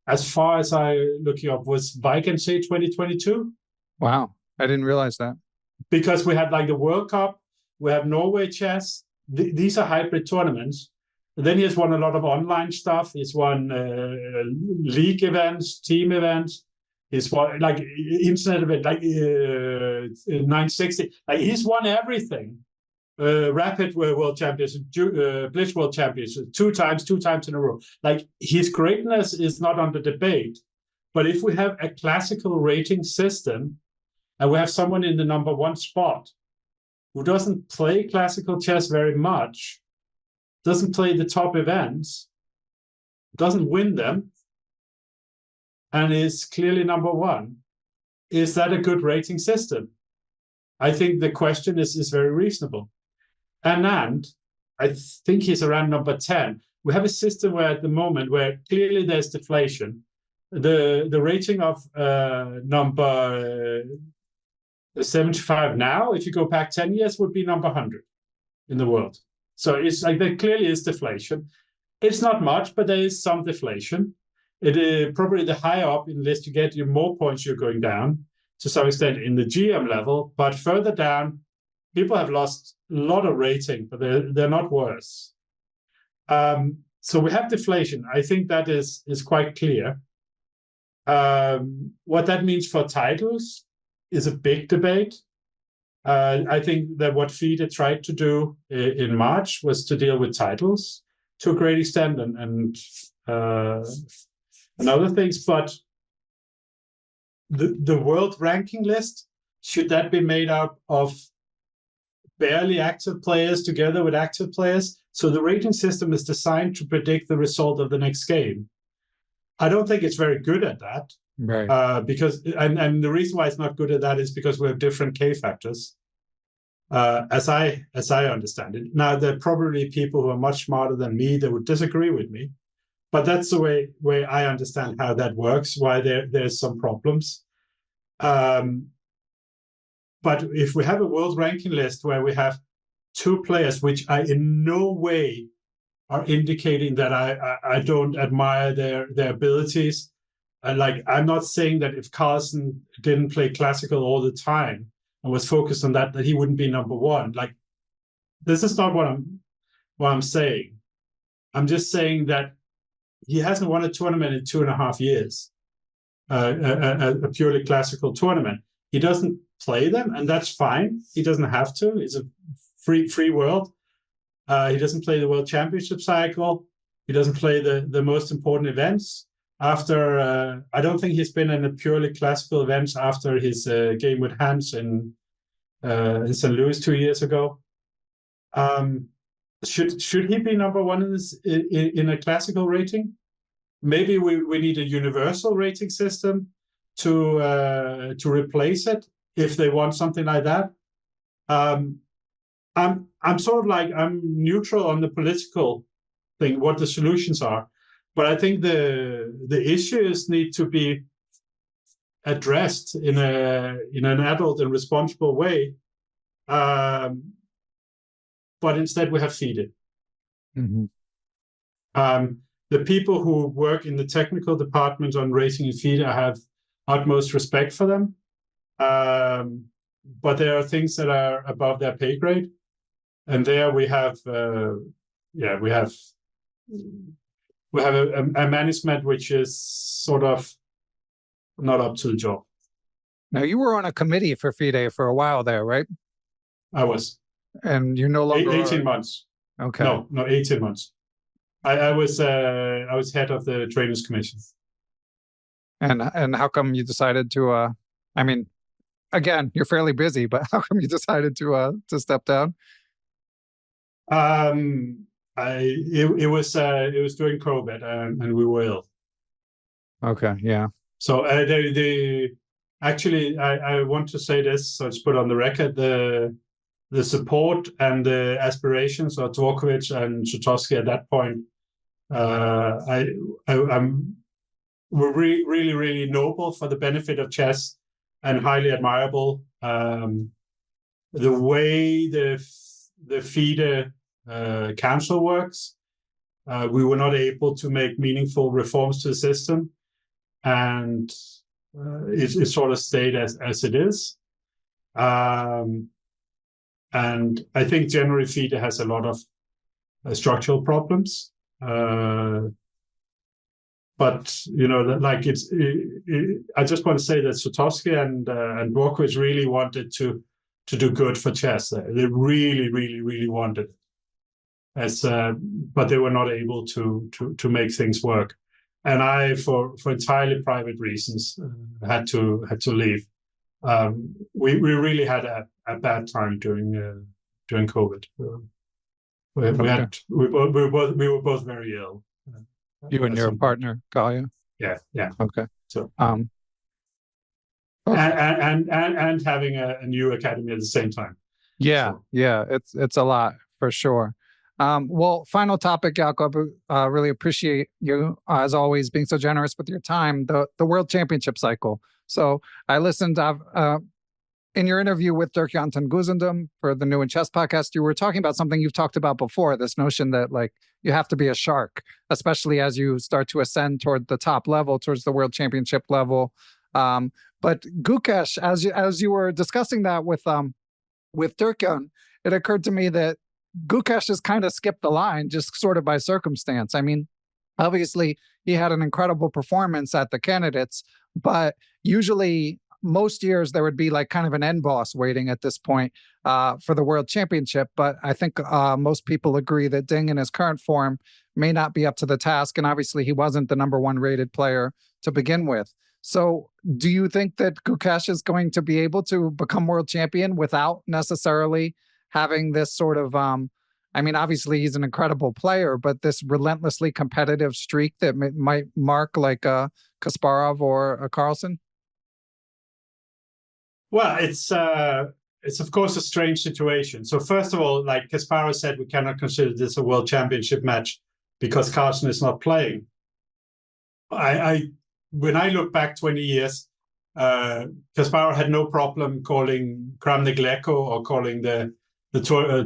As far as I looking up, was Weichensee 2022. Wow, I didn't realize that. Because we had like the World Cup, we have Norway Chess. These are hybrid tournaments. And then he has won a lot of online stuff. He's won league events, team events. He's won like internet event, like 960. Like he's won everything. Rapid World Champions, Blitz World Champions, two times in a row. Like his greatness is not under debate. But if we have a classical rating system and we have someone in the number one spot who doesn't play classical chess very much, doesn't play the top events, doesn't win them, and is clearly number one, is that a good rating system? I think the question is very reasonable. Anand, I think he's around number 10. We have a system where at the moment where clearly there's deflation. The rating of number 75 now, if you go back 10 years, would be number 100 in the world. So it's like there clearly is deflation. It's not much, but there is some deflation. It is probably the higher up in the list you get, the more points you're going down to some extent in the GM level. But further down, people have lost a lot of rating, but they're not worse. So we have deflation. I think that is quite clear. What that means for titles is a big debate. I think that what FIDE tried to do in March was to deal with titles to a great extent and other things. But the world ranking list, should that be made up of barely active players together with active players? So the rating system is designed to predict the result of the next game. I don't think it's very good at that. Right. Because and the reason why it's not good at that is because we have different K factors, as I understand it. Now there are probably people who are much smarter than me that would disagree with me, but that's the way I understand how that works. Why there's some problems. But if we have a world ranking list where we have two players, which I in no way are indicating that I don't admire their abilities. And like, I'm not saying that if Carlsen didn't play classical all the time and was focused on that he wouldn't be number one. Like, this is not what I'm saying. I'm just saying that he hasn't won a tournament in 2.5 years, a purely classical tournament. He doesn't play them, and that's fine. He doesn't have to. It's a free world. He doesn't play the World Championship cycle. He doesn't play the most important events. After I don't think he's been in a purely classical events after his game with Hans in St. Louis 2 years ago. Should he be number one in a classical rating? Maybe we need a universal rating system to replace it if they want something like that. I'm sort of like, I'm neutral on the political thing, what the solutions are. But I think the issues need to be addressed in an adult and responsible way. But instead we have FIDE. Mm-hmm. The people who work in the technical department on rating and FIDE, I have utmost respect for them. But there are things that are above their pay grade. And there we have, we have a management which is sort of not up to the job. Now, you were on a committee for FIDE for a while there, right? I was. And you're no longer 18 months. Okay. No, 18 months. I was head of the trainers commission. And how come you decided to? I mean, again, you're fairly busy, but how come you decided to step down? It was during COVID, and we were ill. Okay, yeah. So actually, I want to say this, so it's put on the record. The support and the aspirations of Dvorkovich and Sutowski at that point were really, really noble for the benefit of chess and highly admirable. The way the FIDE council works, we were not able to make meaningful reforms to the system, and it sort of stayed as it is. And I think generally FIDE has a lot of structural problems. But like I just want to say that Sutovsky and Dvorkovich really wanted to do good for chess. They really, really, really wanted it. But they were not able to make things work. And I, for entirely private reasons, had to leave. We really had a bad time during COVID. We were both very ill. You and your partner, Galia? Yeah. Okay. So okay. and having a new academy at the same time. Yeah, it's a lot for sure. Well, final topic, Jakob. Really appreciate you as always being so generous with your time. The World Championship cycle. So I listened in your interview with Dirk-Jan ten Geuzendam for the New in Chess podcast. You were talking about something you've talked about before. This notion that like you have to be a shark, especially as you start to ascend toward the top level, towards the World Championship level. But Gukesh, as you were discussing that with Dirk-Jan, it occurred to me that Gukesh has kind of skipped the line just sort of by circumstance. I mean, obviously he had an incredible performance at the candidates, but usually most years there would be like kind of an end boss waiting at this point for the World Championship. But I think most people agree that Ding in his current form may not be up to the task. And obviously he wasn't the #1 rated player to begin with. So do you think that Gukesh is going to be able to become world champion without necessarily having this sort of, I mean, obviously he's an incredible player, but this relentlessly competitive streak that might mark like a Kasparov or a Carlsen? Well, it's of course a strange situation. So first of all, like Kasparov said, we cannot consider this a world championship match because Carlsen is not playing. When I look back 20 years, Kasparov had no problem calling Kramnik-Leko or calling the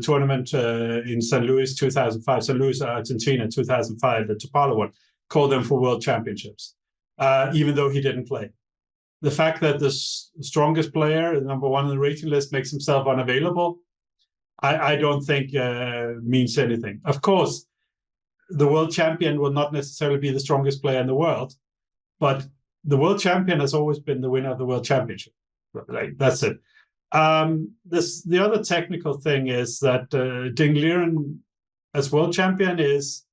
tournament in St. Louis 2005, St. Louis, Argentina 2005, the Topala one, called them for world championships, even though he didn't play. The fact that the strongest player, the #1 on the rating list, makes himself unavailable, I don't think means anything. Of course, the world champion will not necessarily be the strongest player in the world, but the world champion has always been the winner of the world championship. Like, that's it. The other technical thing is that Ding Liren as world champion is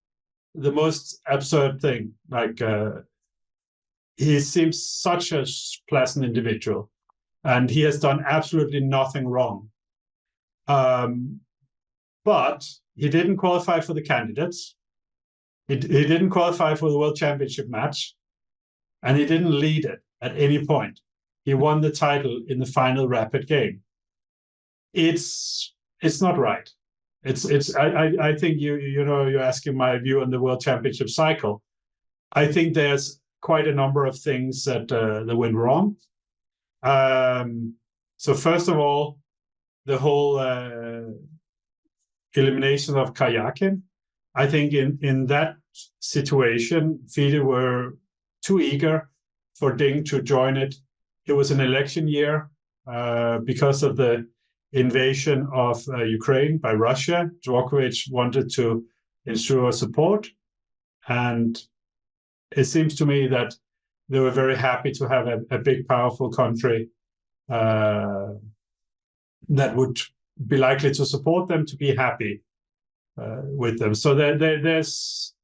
the most absurd thing. Like, he seems such a pleasant individual, and he has done absolutely nothing wrong. But he didn't qualify for the candidates. He didn't qualify for the World Championship match, and he didn't lead it at any point. He won the title in the final rapid game. It's not right. I think you're asking my view on the World Championship cycle. I think there's quite a number of things that went wrong. So first of all, the whole elimination of Karjakin. I think in that situation, FIDE were too eager for Ding to join it. It was an election year because of the invasion of Ukraine by Russia. Djokovic wanted to ensure support, and it seems to me that they were very happy to have a big, powerful country that would be likely to support them, to be happy with them. So there's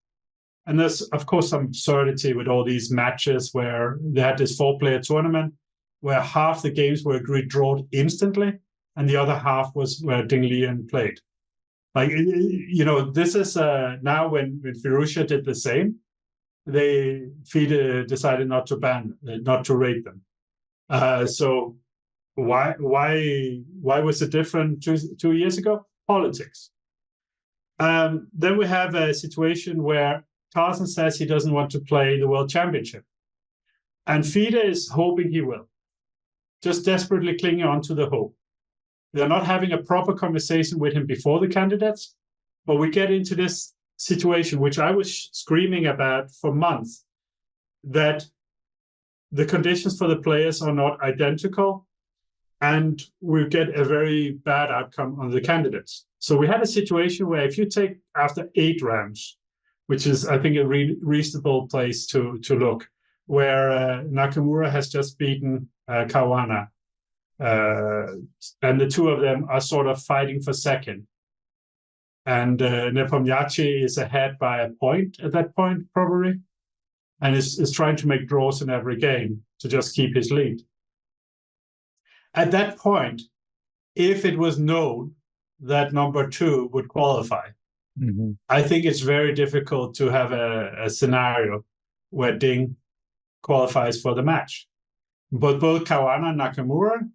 of course some absurdity with all these matches where they had this 4-player tournament where half the games were agreed drawn instantly, and the other half was where Ding Liren played. Like, this is now when Furusha did the same. FIDE decided not to rate them. So why was it different 2 years ago? Politics. Then we have a situation where Carlsen says he doesn't want to play the World Championship. And FIDE is hoping he will, just desperately clinging on to the hope. They're not having a proper conversation with him before the candidates, but we get into this situation, which I was screaming about for months, that the conditions for the players are not identical, and we get a very bad outcome on the candidates. So we had a situation where if you take after 8 rounds, which is, I think, a reasonable place to look, where Nakamura has just beaten Caruana, and the two of them are sort of fighting for second. And Nepomniachtchi is ahead by a point at that point, probably, and is trying to make draws in every game to just keep his lead. At that point, if it was known that number 2 would qualify, I think it's very difficult to have a scenario where Ding qualifies for the match. But both Caruana and Nakamura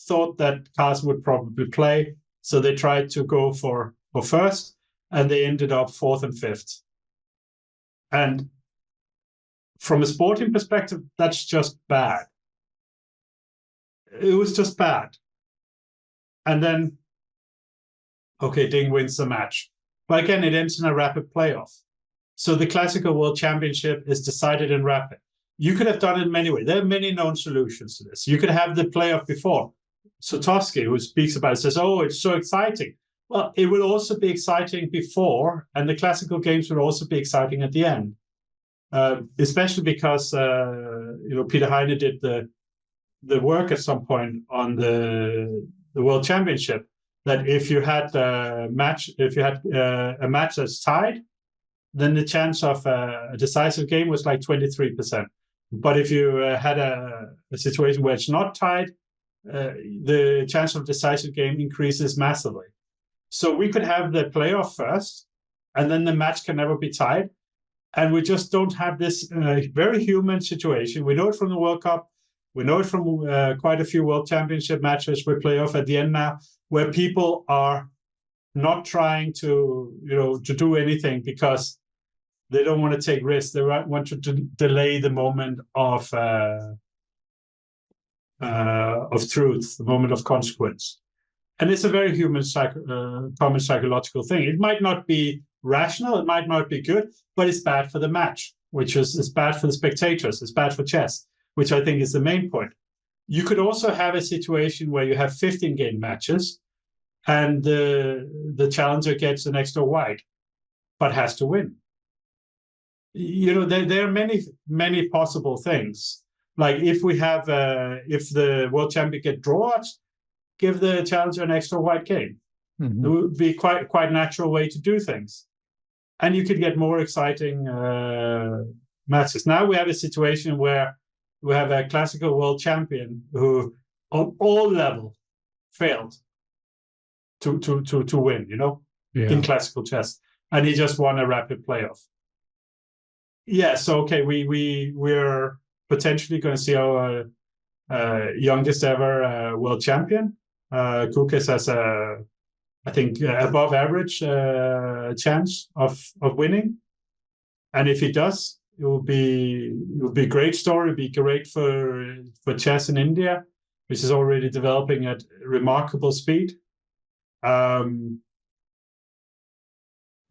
thought that Carlsen would probably play, so they tried to go for first, and they ended up 4th and 5th. And from a sporting perspective, that's just bad. It was just bad. And then, okay, Ding wins the match. But again, it ends in a rapid playoff. So the classical World Championship is decided in rapid. You could have done it many ways. There are many known solutions to this. You could have the playoff before. Sotowski, who speaks about it, says, oh, it's so exciting. Well, it will also be exciting before, and the classical games will also be exciting at the end. Especially because, Peter Heine did the work at some point on the World Championship, that if you had a match that's tied, then the chance of a decisive game was like 23%. But if you had a situation where it's not tied, the chance of decisive game increases massively. So we could have the playoff first, and then the match can never be tied. And we just don't have this very human situation. We know it from the World Cup. We know it from quite a few World Championship matches with playoff at the end now, where people are not trying to do anything because they don't want to take risks. They want to delay the moment of truth, the moment of consequence. And it's a very human, common psychological thing. It might not be rational, it might not be good, but it's bad for the match, which is bad for the spectators, it's bad for chess, which I think is the main point. You could also have a situation where you have 15-game matches, and the challenger gets an extra white, but has to win. There are many possible things. Like if we have, if the world champion get draws, give the challenger an extra white game. It would be quite natural way to do things, and you could get more exciting matches. Now we have a situation where we have a classical world champion who, on all levels, failed to win. In classical chess, and he just won a rapid playoff. Yeah, so okay, we're potentially going to see our youngest ever world champion. Kukes has I think above average chance of winning, and if he does, it will be a great story. It'll be great for chess in India, which is already developing at remarkable speed.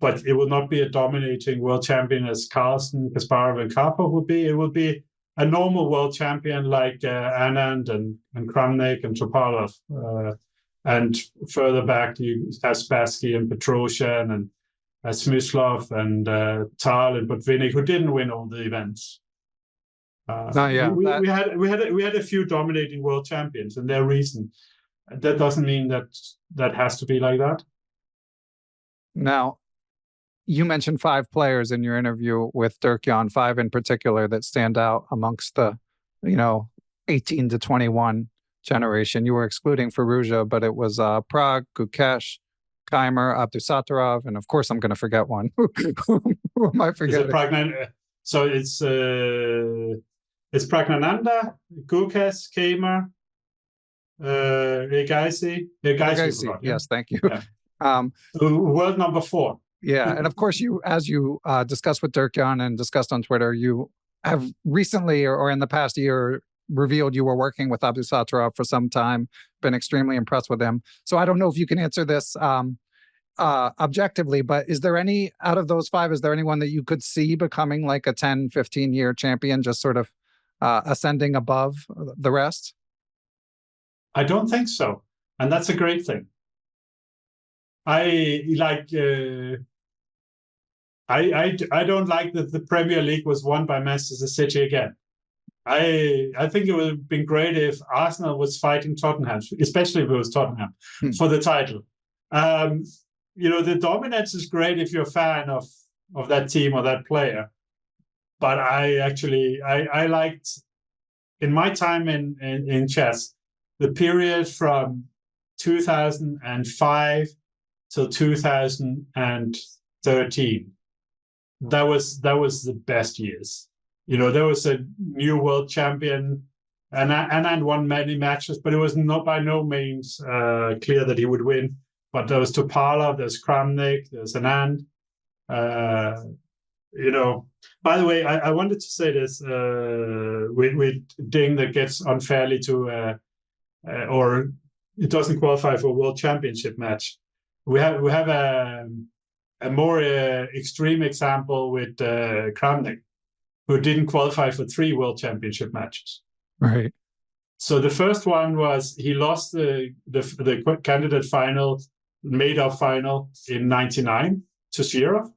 But it will not be a dominating world champion as Carlsen, Kasparov, and Karpov will be. It will be a normal world champion like Anand and Kramnik and Topalov. And further back, you have Spassky and Petrosian and Smyslov and Tal and Botvinnik, who didn't win all the events. We had a few dominating world champions, and their reason. That doesn't mean that has to be like that. Now, you mentioned 5 players in your interview with Dirk-Jan, 5 in particular that stand out amongst the, 18 to 21 generation. You were excluding Firouzja, but it was Pragg, Gukesh, Keimer, Abdusattorov, and of course I'm going to forget one. Who am I forgetting? So it's Pragnananda, Gukesh, Keimer, Regaisi. Yes, thank you. Yeah. World number 4. Yeah, and of course, as you discussed with Dirk-Jan and discussed on Twitter, you have recently or in the past year revealed you were working with Abdusattorov for some time, been extremely impressed with him. So I don't know if you can answer this objectively, but is there any, out of those five, is there anyone that you could see becoming like a 10, 15-year champion, just sort of ascending above the rest? I don't think so. And that's a great thing. I don't like that the Premier League was won by Manchester City again. I think it would have been great if Arsenal was fighting Tottenham, especially if it was Tottenham, for the title. The dominance is great if you're a fan of that team or that player. But I liked, in my time in chess, the period from 2005 till 2013. That was the best years. There was a new world champion, and won many matches, but it was not by no means clear that he would win. But there was Topalov, there's Kramnik, there's Anand. By the way, I wanted to say this with Ding that gets unfairly to, or it doesn't qualify for a world championship match. We have a more extreme example with Kramnik, who didn't qualify for 3 world championship matches. Right. So the first one was he lost the candidate final, made-up final in 99 to Shirov,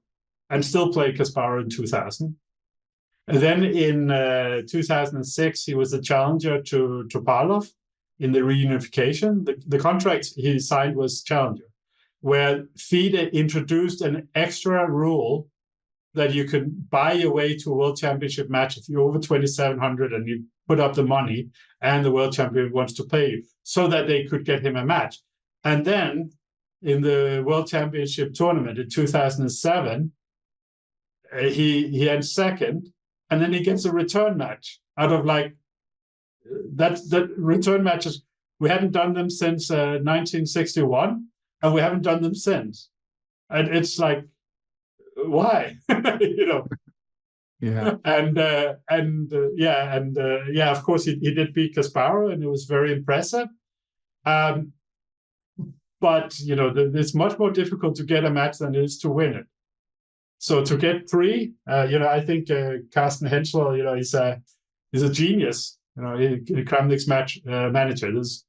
and still played Kasparov in 2000. And then in 2006, he was the challenger to Topalov in the reunification. The contract he signed was challenger, where FIDE introduced an extra rule that you can buy your way to a world championship match if you're over 2,700 and you put up the money and the world champion wants to play you, so that they could get him a match. And then in the world championship tournament in 2007, he ends second, and then he gets a return match out of that return matches. We hadn't done them since 1961, and we haven't done them since. And it's like, why? Yeah. And of course he did beat Kasparov, and it was very impressive. But it's much more difficult to get a match than it is to win it. So to get 3, I think Carsten Henschel, he's a genius. Kramnik's manager. This is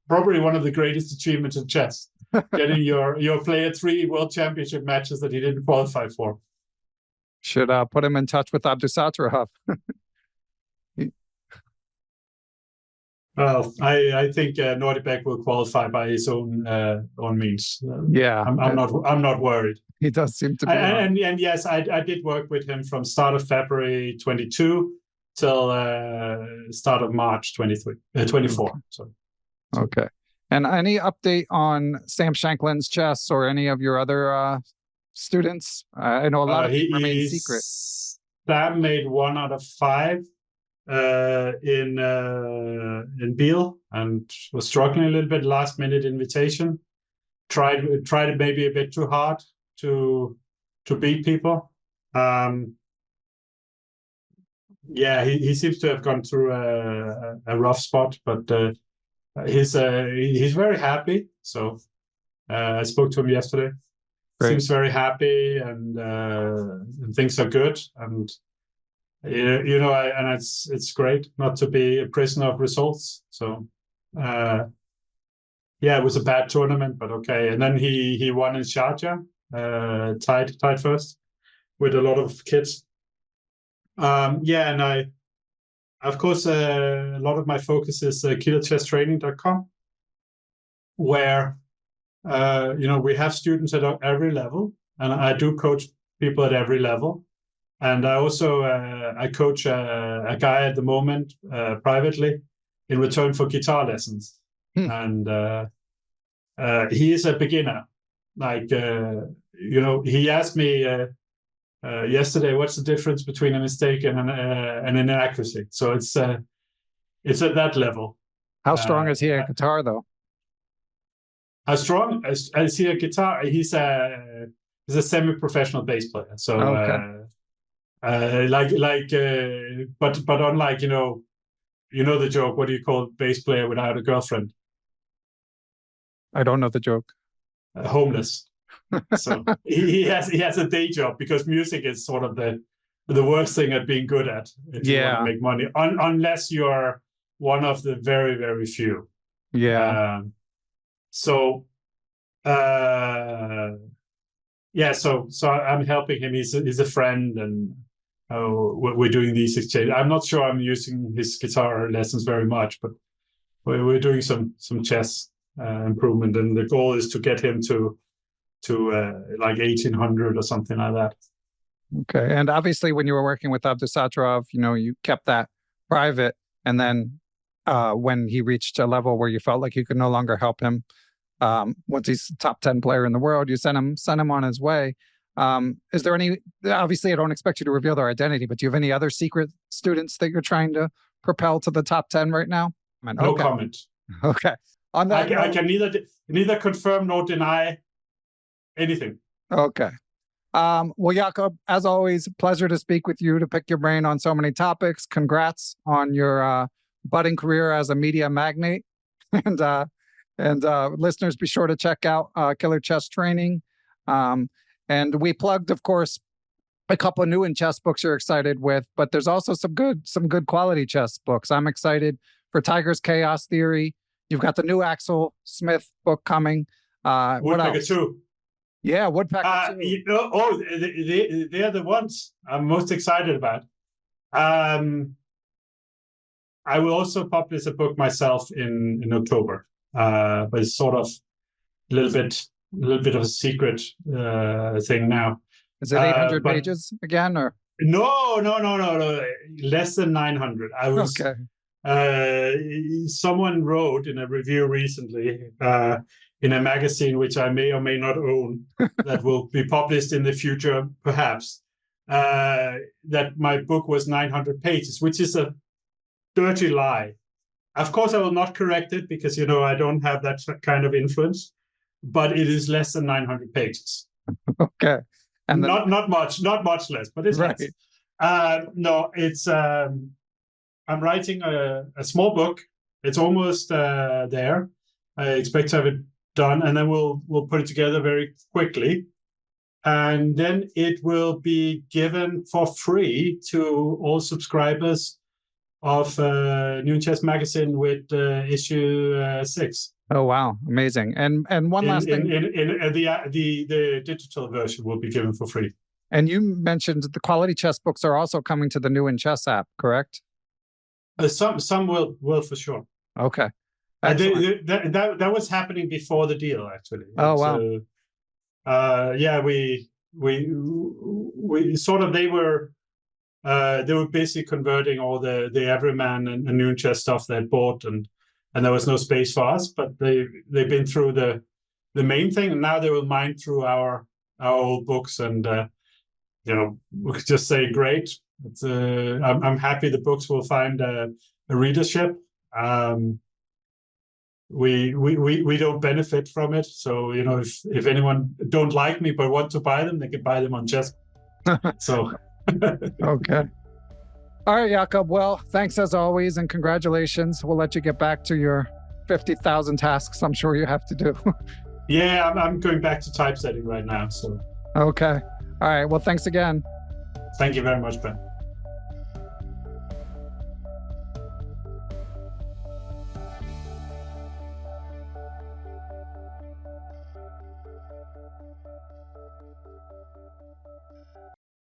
probably one of the greatest achievements in chess. Getting your player 3 world championship matches that he didn't qualify for. Should put him in touch with Abdusattorov. Well, I think Nordicbeck will qualify by his own means. Yeah, I'm not worried. He does seem to be. And yes, I did work with him from start of February 22 till start of March 24. So. Okay. And any update on Sam Shankland's chess or any of your other students? I know a lot of it remains secret. Sam made 1 out of 5 in Biel, and was struggling a little bit last minute invitation. Tried it maybe a bit too hard to beat people. He seems to have gone through a rough spot, but he's very happy. So I spoke to him yesterday. Great. Seems very happy, and things are good, and it's great not to be a prisoner of results. So it was a bad tournament, but okay. And then he won in Sharjah, tied first with a lot of kids. And I, of course, a lot of my focus is killerchesstraining.com, where we have students at every level, and I do coach people at every level. And I also I coach a guy at the moment privately in return for guitar lessons. And he is a beginner. He asked me yesterday, what's the difference between a mistake and an inaccuracy? So it's at that level. How strong is he at guitar, though? How strong is he at guitar? He's he's a semi-professional bass player. So Okay. but unlike the joke, what do you call bass player without a girlfriend? I don't know the joke. Homeless. So he has a day job, because music is sort of the worst thing at being good at if you want to make money, unless you're one of the very, very few. Yeah. So I'm helping him. He's a friend, and we're doing these exchanges. I'm not sure I'm using his guitar lessons very much, but we're doing some chess improvement, and the goal is to get him to like 1800 or something like that. Okay. And obviously, when you were working with Abdusattorov, you kept that private. And then when he reached a level where you felt like you could no longer help him, once he's a top 10 player in the world, you sent him on his way. Is there any, obviously I don't expect you to reveal their identity, but do you have any other secret students that you're trying to propel to the top 10 right now? No comment. Okay. On that I can neither confirm nor deny anything. Okay. Well, Jakob, as always, pleasure to speak with you, to pick your brain on so many topics. Congrats on your budding career as a media magnate. And listeners, be sure to check out Killer Chess Training. And we plugged, of course, a couple of new in chess books you're excited with, but there's also some good quality chess books. I'm excited for Tiger's Chaos Theory. You've got the new Smith book coming. Woodpecker 2. Yeah, Woodpecker 2. They're the ones I'm most excited about. I will also publish a book myself in October, but it's sort of a little bit of a secret thing now. Is it 800 pages again, or? No. Less than 900. Okay. Someone wrote in a review recently in a magazine which I may or may not own that will be published in the future, perhaps, that my book was 900 pages, which is a dirty lie. Of course, I will not correct it because, I don't have that kind of influence, but it is less than 900 pages. Okay. And then, not much less, but it's right. less. No, it's, I'm writing a small book. It's almost there. I expect to have it done, and then we'll put it together very quickly. And then it will be given for free to all subscribers of New Chess Magazine with issue 6. Oh wow, amazing! And one last thing, the digital version will be given for free. And you mentioned the quality chess books are also coming to the New in Chess app, correct? Some will for sure. Okay, that was happening before the deal, actually. Oh wow. So, yeah, we sort of they were busy converting all the Everyman and New Chess stuff they had bought, and there was no space for us. But they've been through the main thing, and now they will mine through our old books, and we could just say great. It's I'm happy the books will find a readership. We don't benefit from it, so if anyone don't like me but want to buy them, they can buy them on Chess. So. Okay. All right, Jakob. Well, thanks as always, and congratulations. We'll let you get back to your 50,000 tasks I'm sure you have to do. Yeah, I'm going back to typesetting right now. So. Okay. All right. Well, thanks again. Thank you very much, Ben.